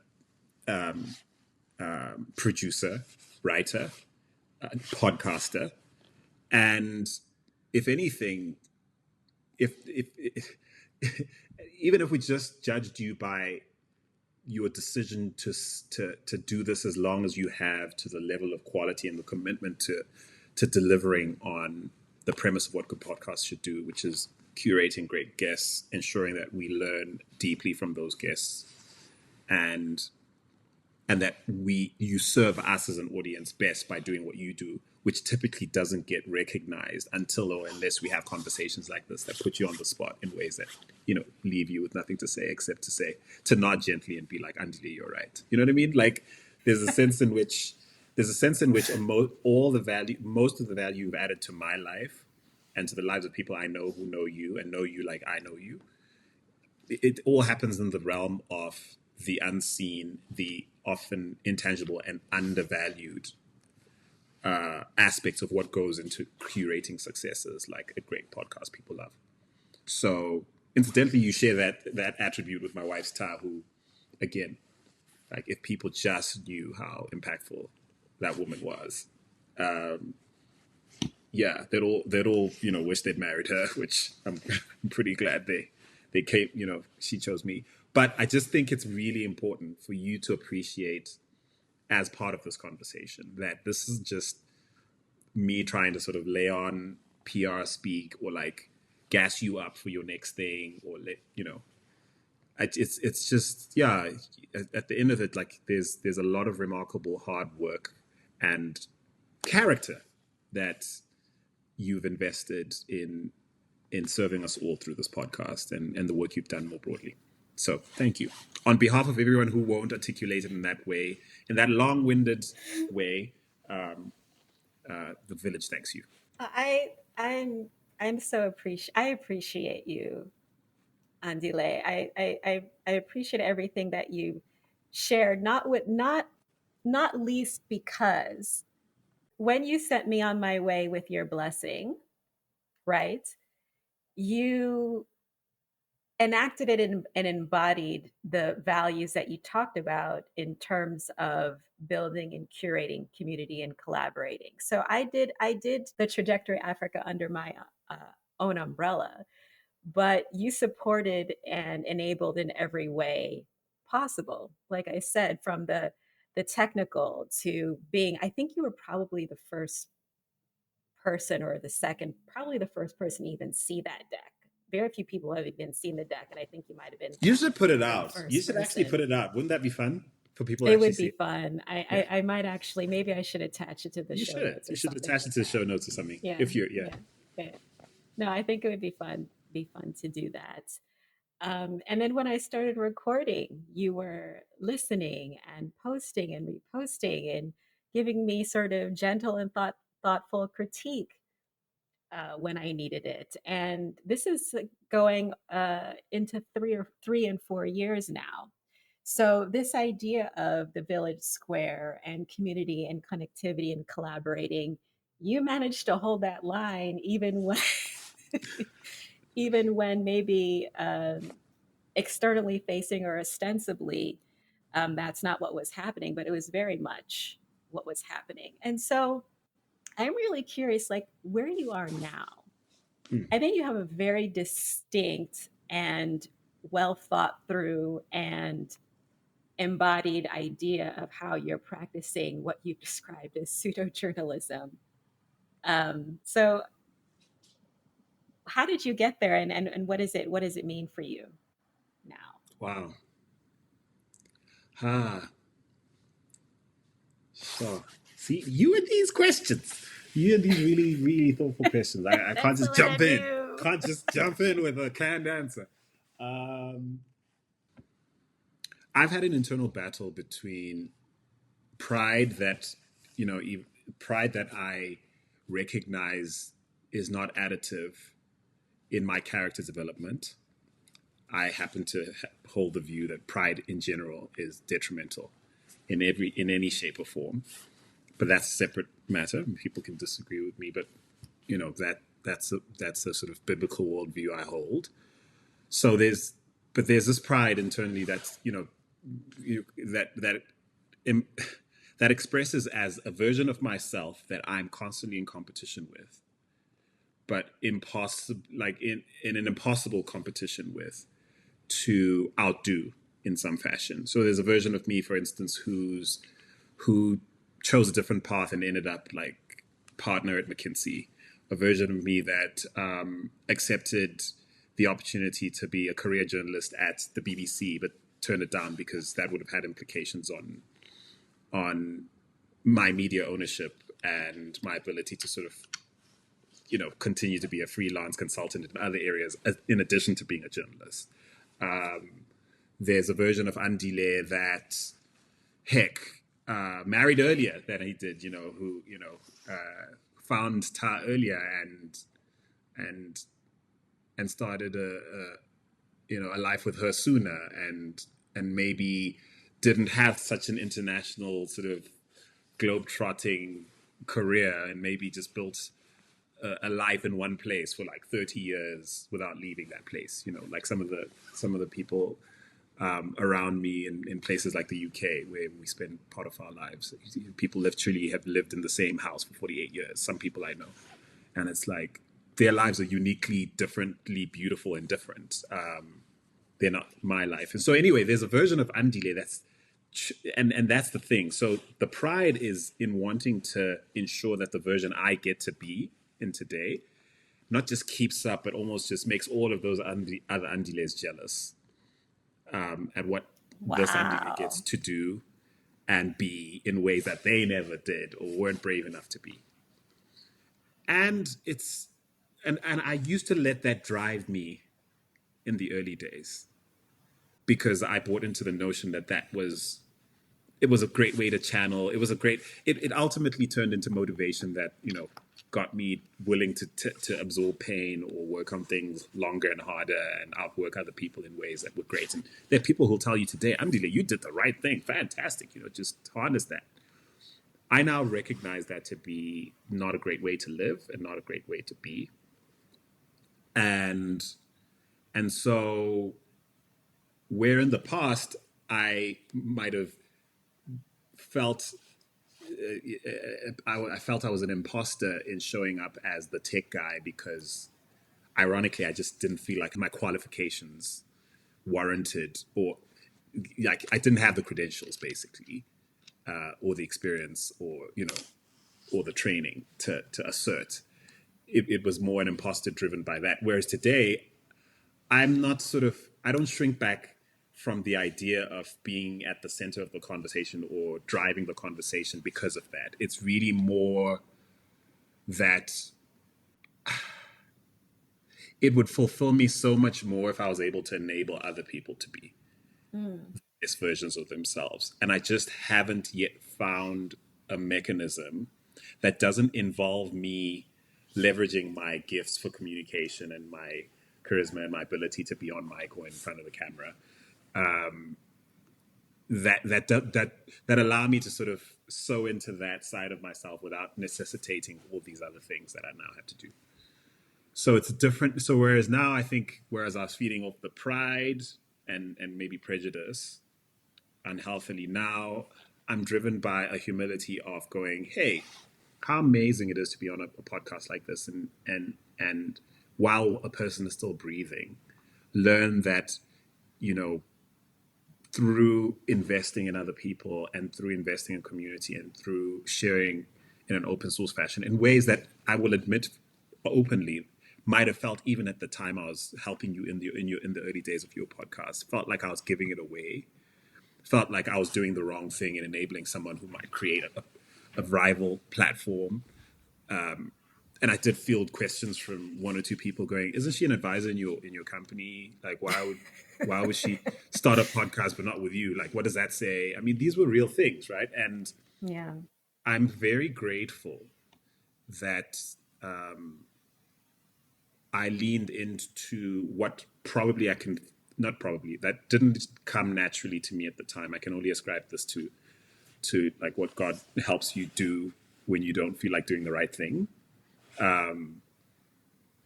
producer, writer, podcaster. And if anything, if even if we just judged you by your decision to do this as long as you have, to the level of quality and the commitment to delivering on the premise of what good podcasts should do, which is curating great guests, ensuring that we learn deeply from those guests, and that you serve us as an audience best by doing what you do, which typically doesn't get recognized until or unless we have conversations like this that put you on the spot in ways that, leave you with nothing to say except to nod gently and be like, Andile, you're right. You know what I mean? Like there's a sense in which most of the value you've added to my life and to the lives of people I know who know you and know you like I know you, it all happens in the realm of the unseen, the often intangible and undervalued aspects of what goes into curating successes like a great podcast people love. So incidentally, you share that attribute with my wife's Ta, who, again, like if people just knew how impactful that woman was, they'd all wish they'd married her, which I'm pretty glad they came. She chose me. But I just think it's really important for you to appreciate, as part of this conversation, that this is just me trying to sort of lay on PR speak or like gas you up for your next thing, or it's just, yeah, at the end of it, like there's a lot of remarkable hard work and character that you've invested in serving us all through this podcast and the work you've done more broadly. So thank you. On behalf of everyone who won't articulate it in that way, in that long-winded way, the village thanks you. I'm so I appreciate you, Andile. I appreciate everything that you shared, not least because when you sent me on my way with your blessing, right? You enacted it and embodied the values that you talked about in terms of building and curating community and collaborating. So I did the Trajectory Africa under my own umbrella, but you supported and enabled in every way possible. Like I said, from the technical to being, I think you were probably the first person or the second, probably the first person to even see that deck. Very few people have even seen the deck, and I think you might have been You should put it the out. You first should actually put person. it out. Wouldn't that be fun for people to It actually would see be it? fun. Yeah. I might actually, maybe I should attach it to the You show should. notes or You should something attach it like to the that. show notes or something. Yeah, If you're, yeah. yeah. No, I think it would be fun to do that. And then when I started recording, you were listening and posting and reposting and giving me sort of gentle and thoughtful critique when I needed it. And this is going into 3 and 4 years now. So this idea of the village square and community and connectivity and collaborating, you managed to hold that line even when even when maybe externally facing or ostensibly that's not what was happening, but it was very much what was happening. And so I'm really curious, like where you are now. Mm. I think you have a very distinct and well thought through and embodied idea of how you're practicing what you described as pseudo journalism. So, how did you get there, and what does it mean for you now? Wow. Ah, so see, you and these questions, you and these really, really thoughtful questions. I can't That's just what I jump in. do. Can't just jump in with a canned answer. Um, I've had an internal battle between pride that, you know, pride that I recognize is not additive in my character development. I happen to hold the view that pride in general is detrimental in any shape or form. But that's a separate matter. People can disagree with me, but you know that's a sort of biblical worldview I hold. So there's this pride internally that's that im- that expresses as a version of myself that I'm constantly in competition with, but impossible, like in an impossible competition with, to outdo in some fashion. So there's a version of me, for instance, who chose a different path and ended up like partner at McKinsey. A version of me that accepted the opportunity to be a career journalist at the BBC, but turned it down because that would have had implications on my media ownership and my ability to sort of continue to be a freelance consultant in other areas in addition to being a journalist. There's a version of Andile that heck married earlier than he did, who found Ta earlier and and started a life with her sooner, and maybe didn't have such an international sort of globe-trotting career, and maybe just built a life in one place for like 30 years without leaving that place. Like some of the people around me in places like the UK, where we spend part of our lives. People literally have lived in the same house for 48 years. Some people I know, and it's like their lives are uniquely, differently beautiful and different. They're not my life, and so anyway, there's a version of Andile and that's the thing. So the pride is in wanting to ensure that the version I get to be in today not just keeps up, but almost just makes all of those other Andiles jealous at what this Andile gets Wow. to do and be in ways that they never did or weren't brave enough to be. And and I used to let that drive me in the early days because I bought into the notion that it was a great way to channel. It ultimately turned into motivation that, got me willing to absorb pain or work on things longer and harder and outwork other people in ways that were great. And there are people who'll tell you today, Amdila, you did the right thing. Fantastic. Just harness that. I now recognize that to be not a great way to live and not a great way to be. And and so where in the past I might have felt I felt I was an imposter in showing up as the tech guy because, ironically, I just didn't feel like my qualifications warranted, or like I didn't have the credentials, basically, or the experience, or or the training to assert. It was more an imposter driven by that. Whereas today, I'm not sort of, I don't shrink back from the idea of being at the center of the conversation or driving the conversation because of that. It's really more that it would fulfill me so much more if I was able to enable other people to be Mm. best versions of themselves. And I just haven't yet found a mechanism that doesn't involve me leveraging my gifts for communication and my charisma and my ability to be on mic or in front of the camera, that allow me to sort of sew into that side of myself without necessitating all these other things that I now have to do. So it's different. So whereas now I think, whereas I was feeding off the pride and maybe prejudice unhealthily, now I'm driven by a humility of going, hey, how amazing it is to be on a podcast like this, and while a person is still breathing, learn that, you know, through investing in other people and through investing in community and through sharing in an open source fashion in ways that I will admit openly might have felt, even at the time I was helping you in the early days of your podcast, felt like I was giving it away, felt like I was doing the wrong thing in enabling someone who might create a rival platform. And I did field questions from one or two people going, "Isn't she an advisor in your company? Like, why would she start a podcast but not with you? Like, what does that say?" I mean, these were real things, right? And Yeah. I'm very grateful that I leaned into what probably I can not probably that didn't come naturally to me at the time. I can only ascribe this to like what God helps you do when you don't feel like doing the right thing.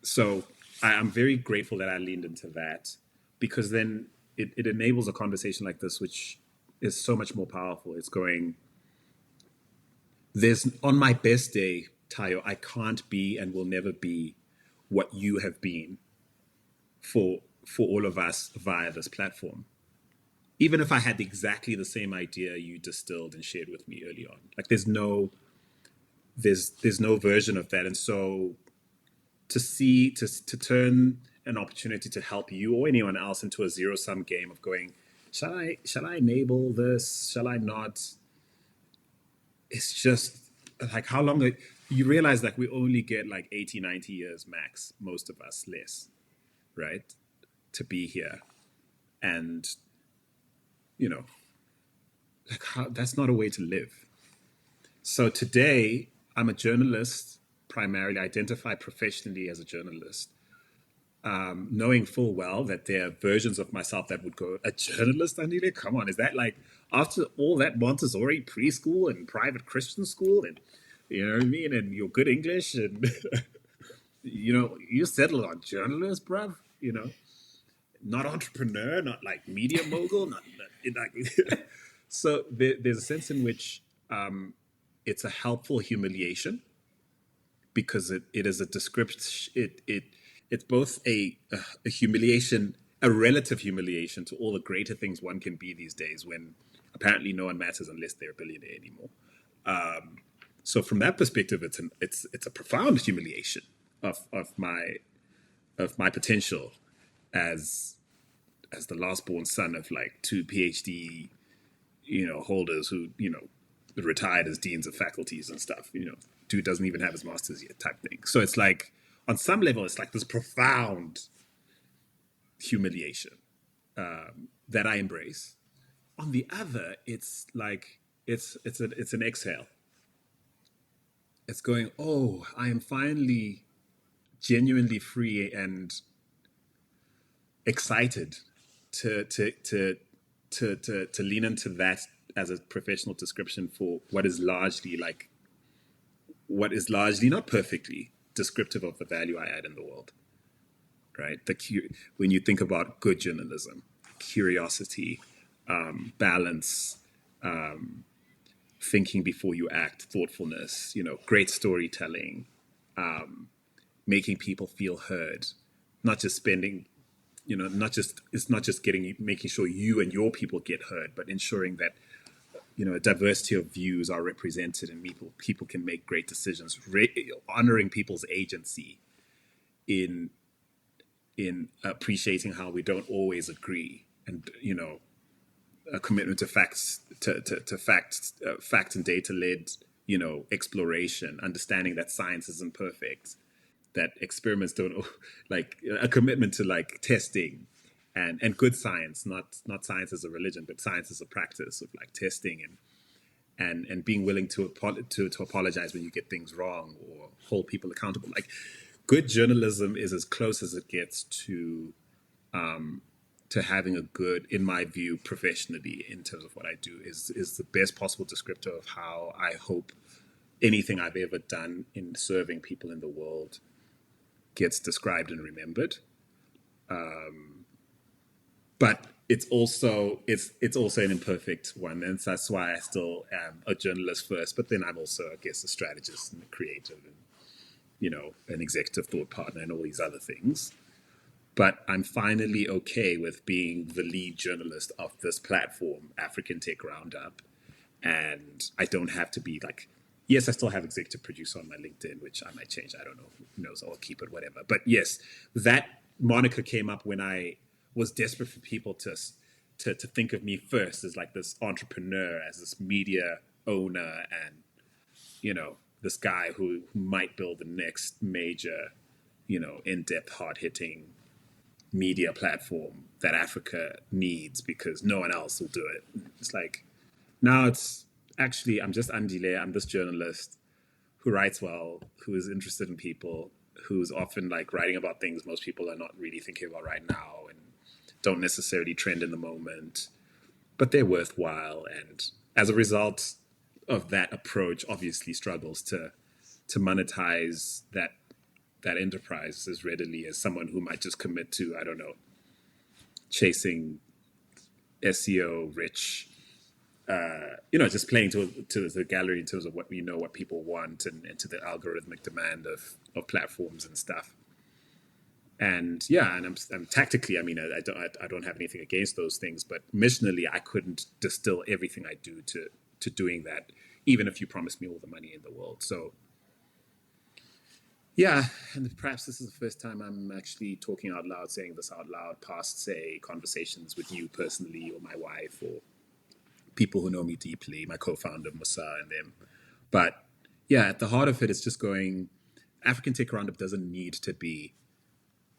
So I'm very grateful that I leaned into that, because then it enables a conversation like this, which is so much more powerful. It's going, there's, on my best day, Tayo, I can't be and will never be what you have been for all of us via this platform. Even if I had exactly the same idea you distilled and shared with me early on, like there's no version of that. And so to turn an opportunity to help you or anyone else into a zero sum game of going, shall I enable this? Shall I not? It's just like, how long you realize like we only get like 80, 90 years max, most of us less, right? To be here. And, you know, like that's not a way to live. So today I'm a journalist, primarily identified professionally as a journalist. Knowing full well that there are versions of myself that would go, a journalist, Andile? Come on, is that like, after all that Montessori preschool and private Christian school and, you know what I mean, and your good English and, you know, you settle on journalist, bruv, you know, not entrepreneur, not like media mogul, not like, so there's a sense in which it's a helpful humiliation, because it is a description. It's both a humiliation, a relative humiliation to all the greater things one can be these days, when apparently no one matters unless they're a billionaire anymore. So from that perspective, it's a profound humiliation of my potential as the last born son of like two PhD holders who retired as deans of faculties and stuff. Dude doesn't even have his master's yet, type thing. So it's like, on some level, it's like this profound humiliation that I embrace. On the other, it's like it's an exhale. It's going, oh, I am finally genuinely free and excited to lean into that as a professional description for what is largely not perfectly descriptive of the value I add in the world, right? When you think about good journalism, curiosity, balance, thinking before you act, thoughtfulness, great storytelling, making people feel heard, not just spending, it's not just making sure you and your people get heard, but ensuring that a diversity of views are represented and people can make great decisions, honoring people's agency in appreciating how we don't always agree, and a commitment to facts, to fact and data led exploration, understanding that science isn't perfect, that experiments don't, like a commitment to like testing and good science, not science as a religion, but science as a practice of like testing and being willing to apologize when you get things wrong or hold people accountable. Like, good journalism is as close as it gets to having a good, in my view, professionally, in terms of what I do, is the best possible descriptor of how I hope anything I've ever done in serving people in the world gets described and remembered. But it's also an imperfect one, and that's why I still am a journalist first. But then I'm also, I guess, a strategist and a creative, and an executive thought partner, and all these other things. But I'm finally okay with being the lead journalist of this platform, African Tech Roundup, and I don't have to be like, yes, I still have executive producer on my LinkedIn, which I might change. I don't know. Who knows? I'll keep it, whatever. But yes, that moniker came up when I was desperate for people to think of me first as like this entrepreneur, as this media owner, and this guy who might build the next major, in-depth, hard-hitting media platform that Africa needs because no one else will do it. It's like, now it's actually, I'm just Andile. I'm this journalist who writes well, who is interested in people, who's often like writing about things most people are not really thinking about right now and don't necessarily trend in the moment, but they're worthwhile. And as a result of that approach, obviously struggles to monetize that enterprise as readily as someone who might just commit to, I don't know, chasing SEO rich, just playing to the gallery in terms of what what people want, and to the algorithmic demand of platforms and stuff. And yeah, and I'm tactically, I mean, I don't have anything against those things, but missionally, I couldn't distill everything I do to doing that, even if you promised me all the money in the world. So yeah, and perhaps this is the first time I'm actually talking out loud, saying this out loud, past, say, conversations with you personally, or my wife, or people who know me deeply, my co-founder, Musa, and them. But yeah, at the heart of it, it's just going, African Tech Roundup doesn't need to be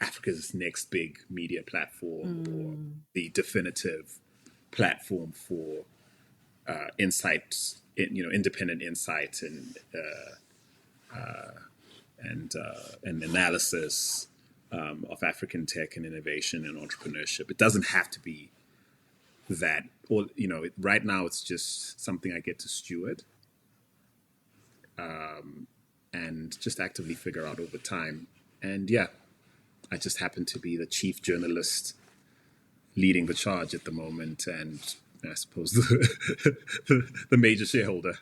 Africa's next big media platform or the definitive platform for insight, independent insight and analysis of African tech and innovation and entrepreneurship. It doesn't have to be that. Or right now it's just something I get to steward and just actively figure out over time. And yeah, I just happen to be the chief journalist leading the charge at the moment, and I suppose the major shareholder.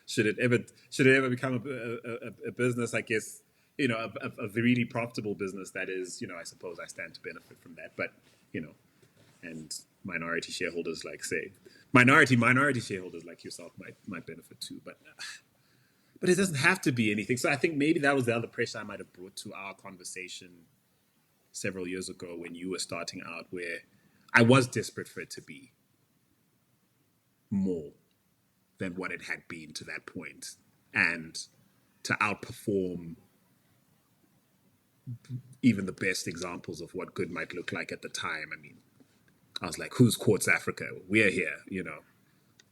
Should it ever become a business, I guess, a really profitable business, that is, I suppose I stand to benefit from that. But, and minority shareholders, like, say, minority shareholders like yourself might benefit too. But it doesn't have to be anything. So I think maybe that was the other pressure I might have brought to our conversation several years ago when you were starting out, where I was desperate for it to be more than what it had been to that point, and to outperform even the best examples of what good might look like at the time. I mean, I was like, who's Quartz Africa? We're here,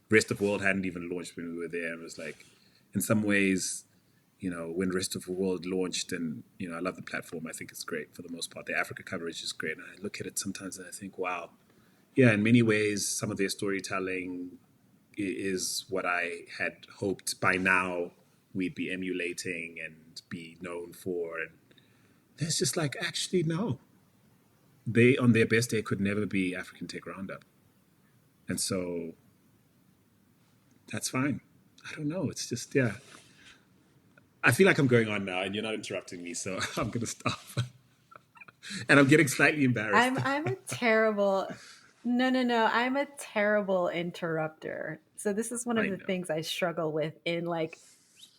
Rest of the World hadn't even launched when we were there. And it was like, in some ways, when Rest of the World launched, and, I love the platform. I think it's great for the most part. The Africa coverage is great. And I look at it sometimes and I think, wow, yeah, in many ways, some of their storytelling is what I had hoped by now we'd be emulating and be known for. And there's just like, actually, no. They, on their best day, could never be African Tech Roundup. And so that's fine. I don't know. It's just, yeah. I feel like I'm going on now and you're not interrupting me, so I'm going to stop. And I'm getting slightly embarrassed. I'm a terrible no. I'm a terrible interrupter. So this is one of I the know. things I struggle with in like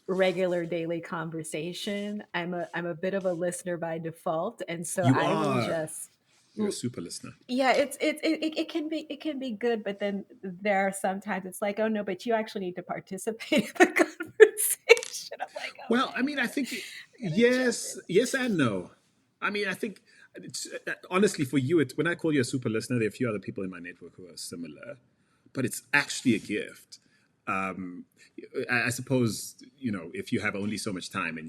regular daily conversation. I'm a bit of a listener by default, and so You I will are. just You're a super listener. yeah, it can be good, but then there are sometimes it's like, oh no, but you actually need to participate in the conversation. I'm like, Well, I okay, mean, I think I gotta jump yes, in. yes and no. I mean, I think honestly, for you, when I call you a super listener, there are a few other people in my network who are similar, but it's actually a gift. I suppose, if you have only so much time and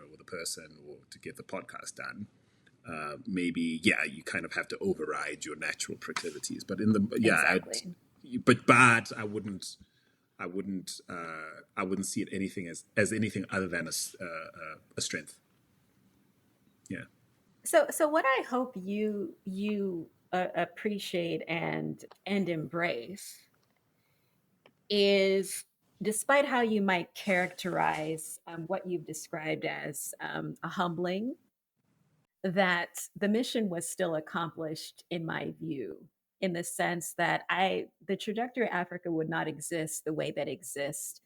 with a person or to get the podcast done, maybe, you kind of have to override your natural proclivities. But Exactly. but I wouldn't see it anything as anything other than a strength. Yeah. So what I hope you appreciate and embrace is, despite how you might characterize what you've described as a humbling, that the mission was still accomplished in my view, in the sense that the trajectory of Africa would not exist the way that exists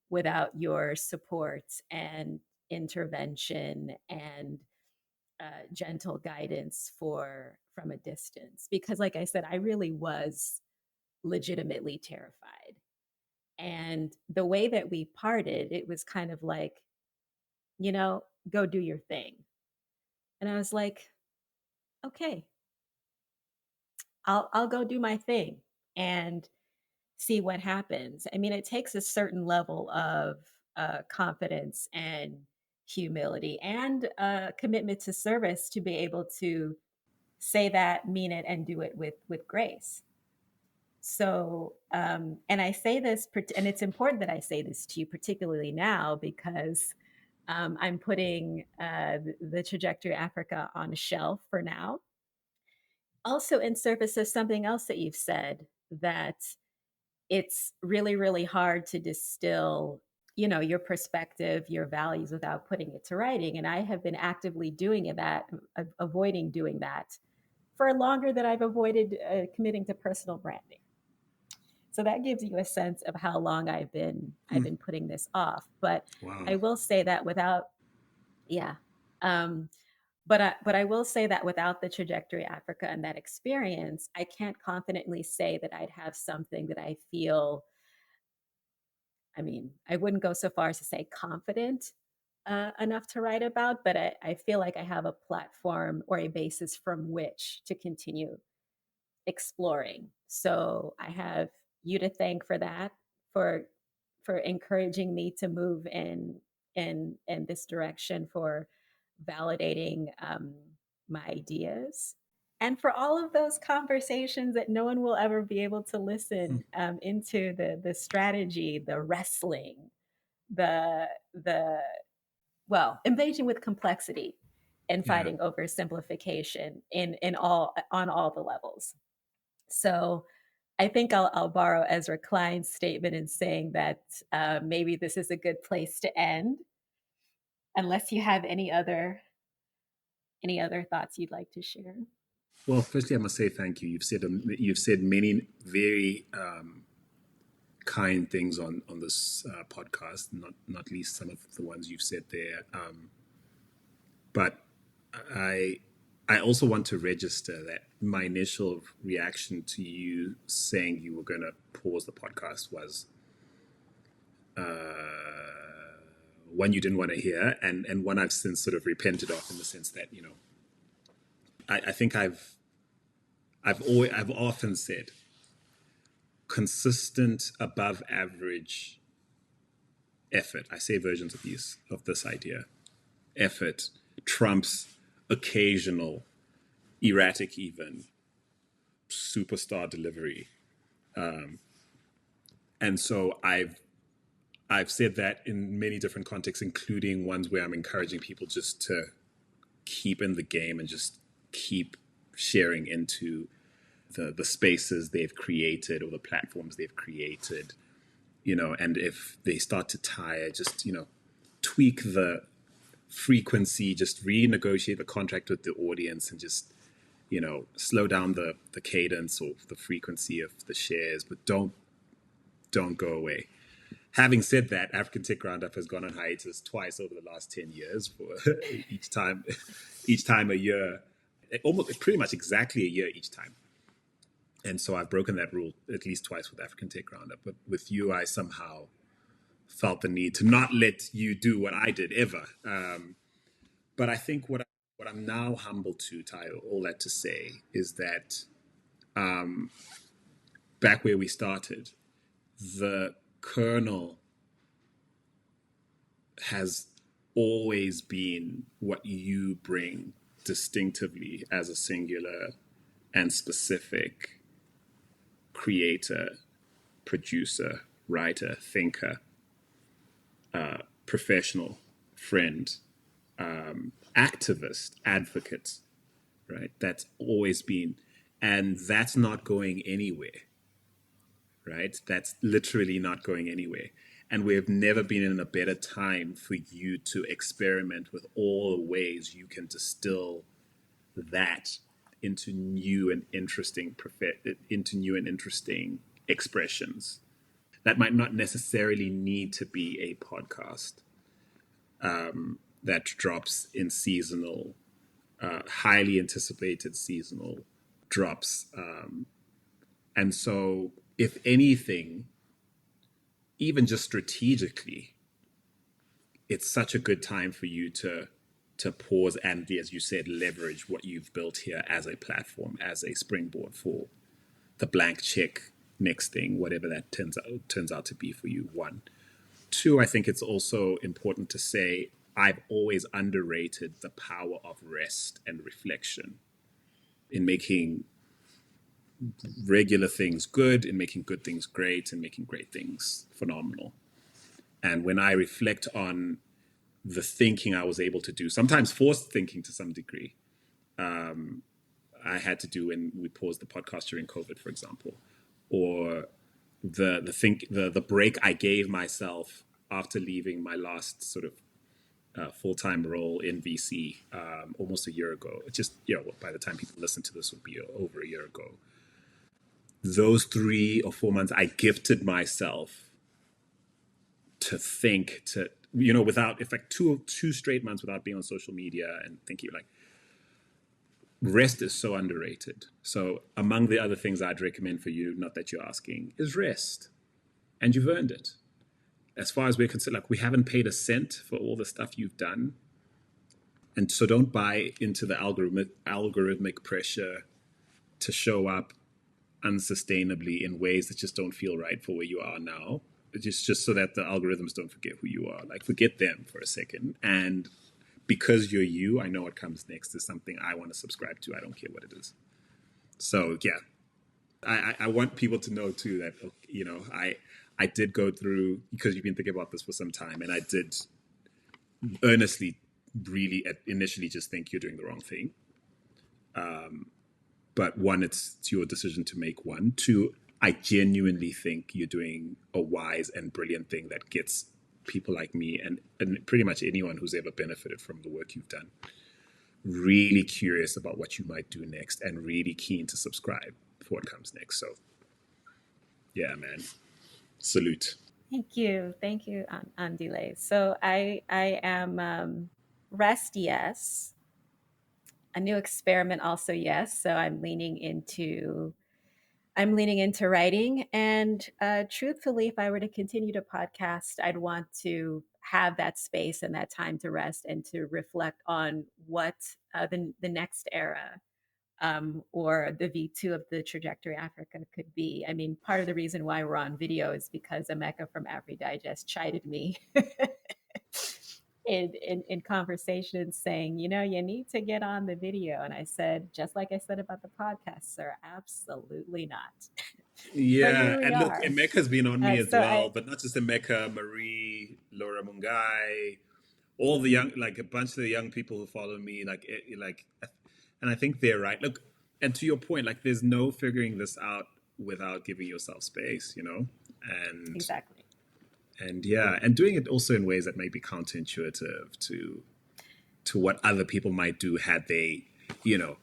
without your support and intervention and gentle guidance from a distance. Because, like I said, I really was legitimately terrified. And the way that we parted, it was kind of like, go do your thing. And I was like, okay, I'll go do my thing and see what happens. I mean, it takes a certain level of confidence and humility and commitment to service to be able to say that, mean it, and do it with grace. So, and I say this, and it's important that I say this to you, particularly now, because I'm putting the trajectory of Africa on a shelf for now. Also, in service of something else that you've said, that it's really, really hard to distill, your perspective, your values without putting it to writing. And I have been actively doing that, avoiding doing that for longer than I've avoided committing to personal branding. So that gives you a sense of how long I've been putting this off. But I Wow. will say that without, yeah. Um, but I will say that without the trajectory Africa and that experience, I can't confidently say that I'd have something that I feel. I mean, I wouldn't go so far as to say confident enough to write about, but I feel like I have a platform or a basis from which to continue exploring. So I have you to thank for that, for encouraging me to move in this direction, for validating my ideas, and for all of those conversations that no one will ever be able to listen into, the strategy, the wrestling, the well, engaging with complexity and Yeah. fighting over simplification in all on all the levels. So I think I'll borrow Ezra Klein's statement in saying that maybe this is a good place to end, unless you have any other thoughts you'd like to share. Well, firstly, I must say thank you. You've said many very kind things on this podcast, not least some of the ones you've said there. But I I also want to register that my initial reaction to you saying you were going to pause the podcast was one you didn't want to hear, and one I've since sort of repented of, in the sense that, I think I've often said consistent above average effort. I say versions of this idea. Effort trumps occasional, erratic, even superstar delivery. And so I've said that in many different contexts, including ones where I'm encouraging people just to keep in the game and just keep sharing into the spaces they've created or the platforms they've created, and if they start to tire, just, tweak the frequency, just renegotiate the contract with the audience, and just, slow down the cadence or the frequency of the shares, but don't go away. Having said that, African Tech Roundup has gone on hiatus twice over the last 10 years, for each time a year, almost pretty much exactly a year each time. And so I've broken that rule at least twice with African Tech Roundup. But with you, I somehow felt the need to not let you do what I did ever. But I think what I'm now humbled to, Tayo, all that to say, is that back where we started, the kernel has always been what you bring distinctively as a singular and specific creator, producer, writer, thinker, professional, friend, activist, advocate, right? That's always been, and that's not going anywhere, right? That's literally not going anywhere. And we've never been in a better time for you to experiment with all the ways you can distill that into new and interesting expressions. That might not necessarily need to be a podcast that drops in seasonal, highly anticipated seasonal drops. And so, if anything, even just strategically, it's such a good time for you to pause and, as you said, leverage what you've built here as a platform, as a springboard for the blank check next thing, whatever that turns out to be for you. One, two. I think it's also important to say I've always underrated the power of rest and reflection in making regular things good, in making good things great, and making great things phenomenal. And when I reflect on the thinking I was able to do, sometimes forced thinking to some degree, I had to do when we paused the podcast during COVID, for example, or the break I gave myself after leaving my last sort of full-time role in VC almost a year ago. Just, by the time people listen to this, would be over a year ago. Those 3 or 4 months, I gifted myself to think, without, if like two straight months without being on social media and thinking, like, rest is so underrated. So among the other things I'd recommend for you, not that you're asking, is rest. And you've earned it. As far as we're concerned, like, we haven't paid a cent for all the stuff you've done. And so don't buy into the algorithmic pressure to show up unsustainably in ways that just don't feel right for where you are now. Just so that the algorithms don't forget who you are. Like, forget them for a second. And because you're you, I know what comes next is something I want to subscribe to. I don't care what it is. So, yeah. I want people to know, too, that, I did go through, because you've been thinking about this for some time, and I did earnestly, really, initially just think you're doing the wrong thing. But one, it's your decision to make. One. Two, I genuinely think you're doing a wise and brilliant thing that gets people like me and pretty much anyone who's ever benefited from the work you've done really curious about what you might do next and really keen to subscribe for what comes next. So, yeah, man. Salute. Thank you. Thank you, Andile. So I am rest, yes. A new experiment also, yes. So I'm leaning into writing. And truthfully, if I were to continue to podcast, I'd want to have that space and that time to rest and to reflect on what the next era or the V2 of the trajectory Africa could be. I mean, part of the reason why we're on video is because Emeka from Afri Digest chided me in conversations saying, you need to get on the video. And I said, just like I said about the podcast, sir, absolutely not. But Yeah, here we and look, are. Emeka's been on me as So well, I but not just Emeka, Marie, Laura Mungai, all the young, like a bunch of the young people who follow me, and I think they're right. Look, and to your point, like, there's no figuring this out without giving yourself space, and exactly. yeah, and doing it also in ways that may be counterintuitive to what other people might do had they, you know,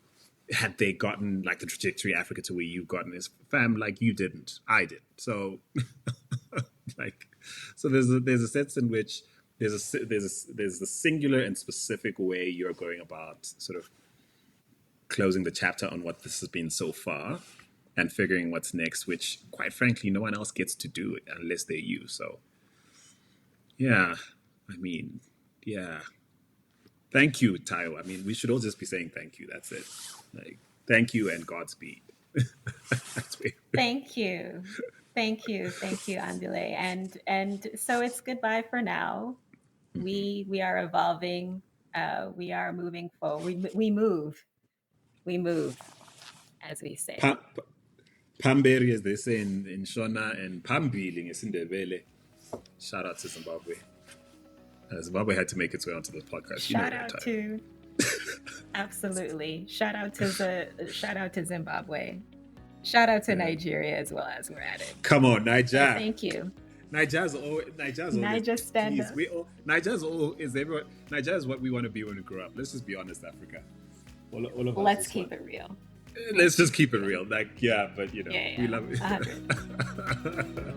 had they gotten like the trajectory Africa to where you've gotten is, fam, like, you didn't, I did. So like, so there's a sense in which there's a singular and specific way you're going about sort of closing the chapter on what this has been so far and figuring what's next, which quite frankly no one else gets to do it unless they're you. So yeah, I mean, yeah. Thank you, Tayo. I mean, we should all just be saying thank you. That's it. Like, thank you and Godspeed. That's where. Thank you. Thank you, Andile. And so it's goodbye for now. We are evolving. We are moving forward. We move, as we say. Pa- Pamberi, as they say in Shona, and Pambili in Sindebele. Shout out to Zimbabwe. Zimbabwe had to make its way onto this podcast. You know Shout that out time. to absolutely. Shout out to Zimbabwe. Shout out to Nigeria as well as we're at it. Come on, So Niger. thank you. Niger's Niger always, stand please, up. Niger's all is everyone. Niger is what we want to be when we grow up. Let's just be honest, Africa. All of us. Let's keep it real. Let's just keep it real. Like, yeah, but you know, Yeah, we love it. 100.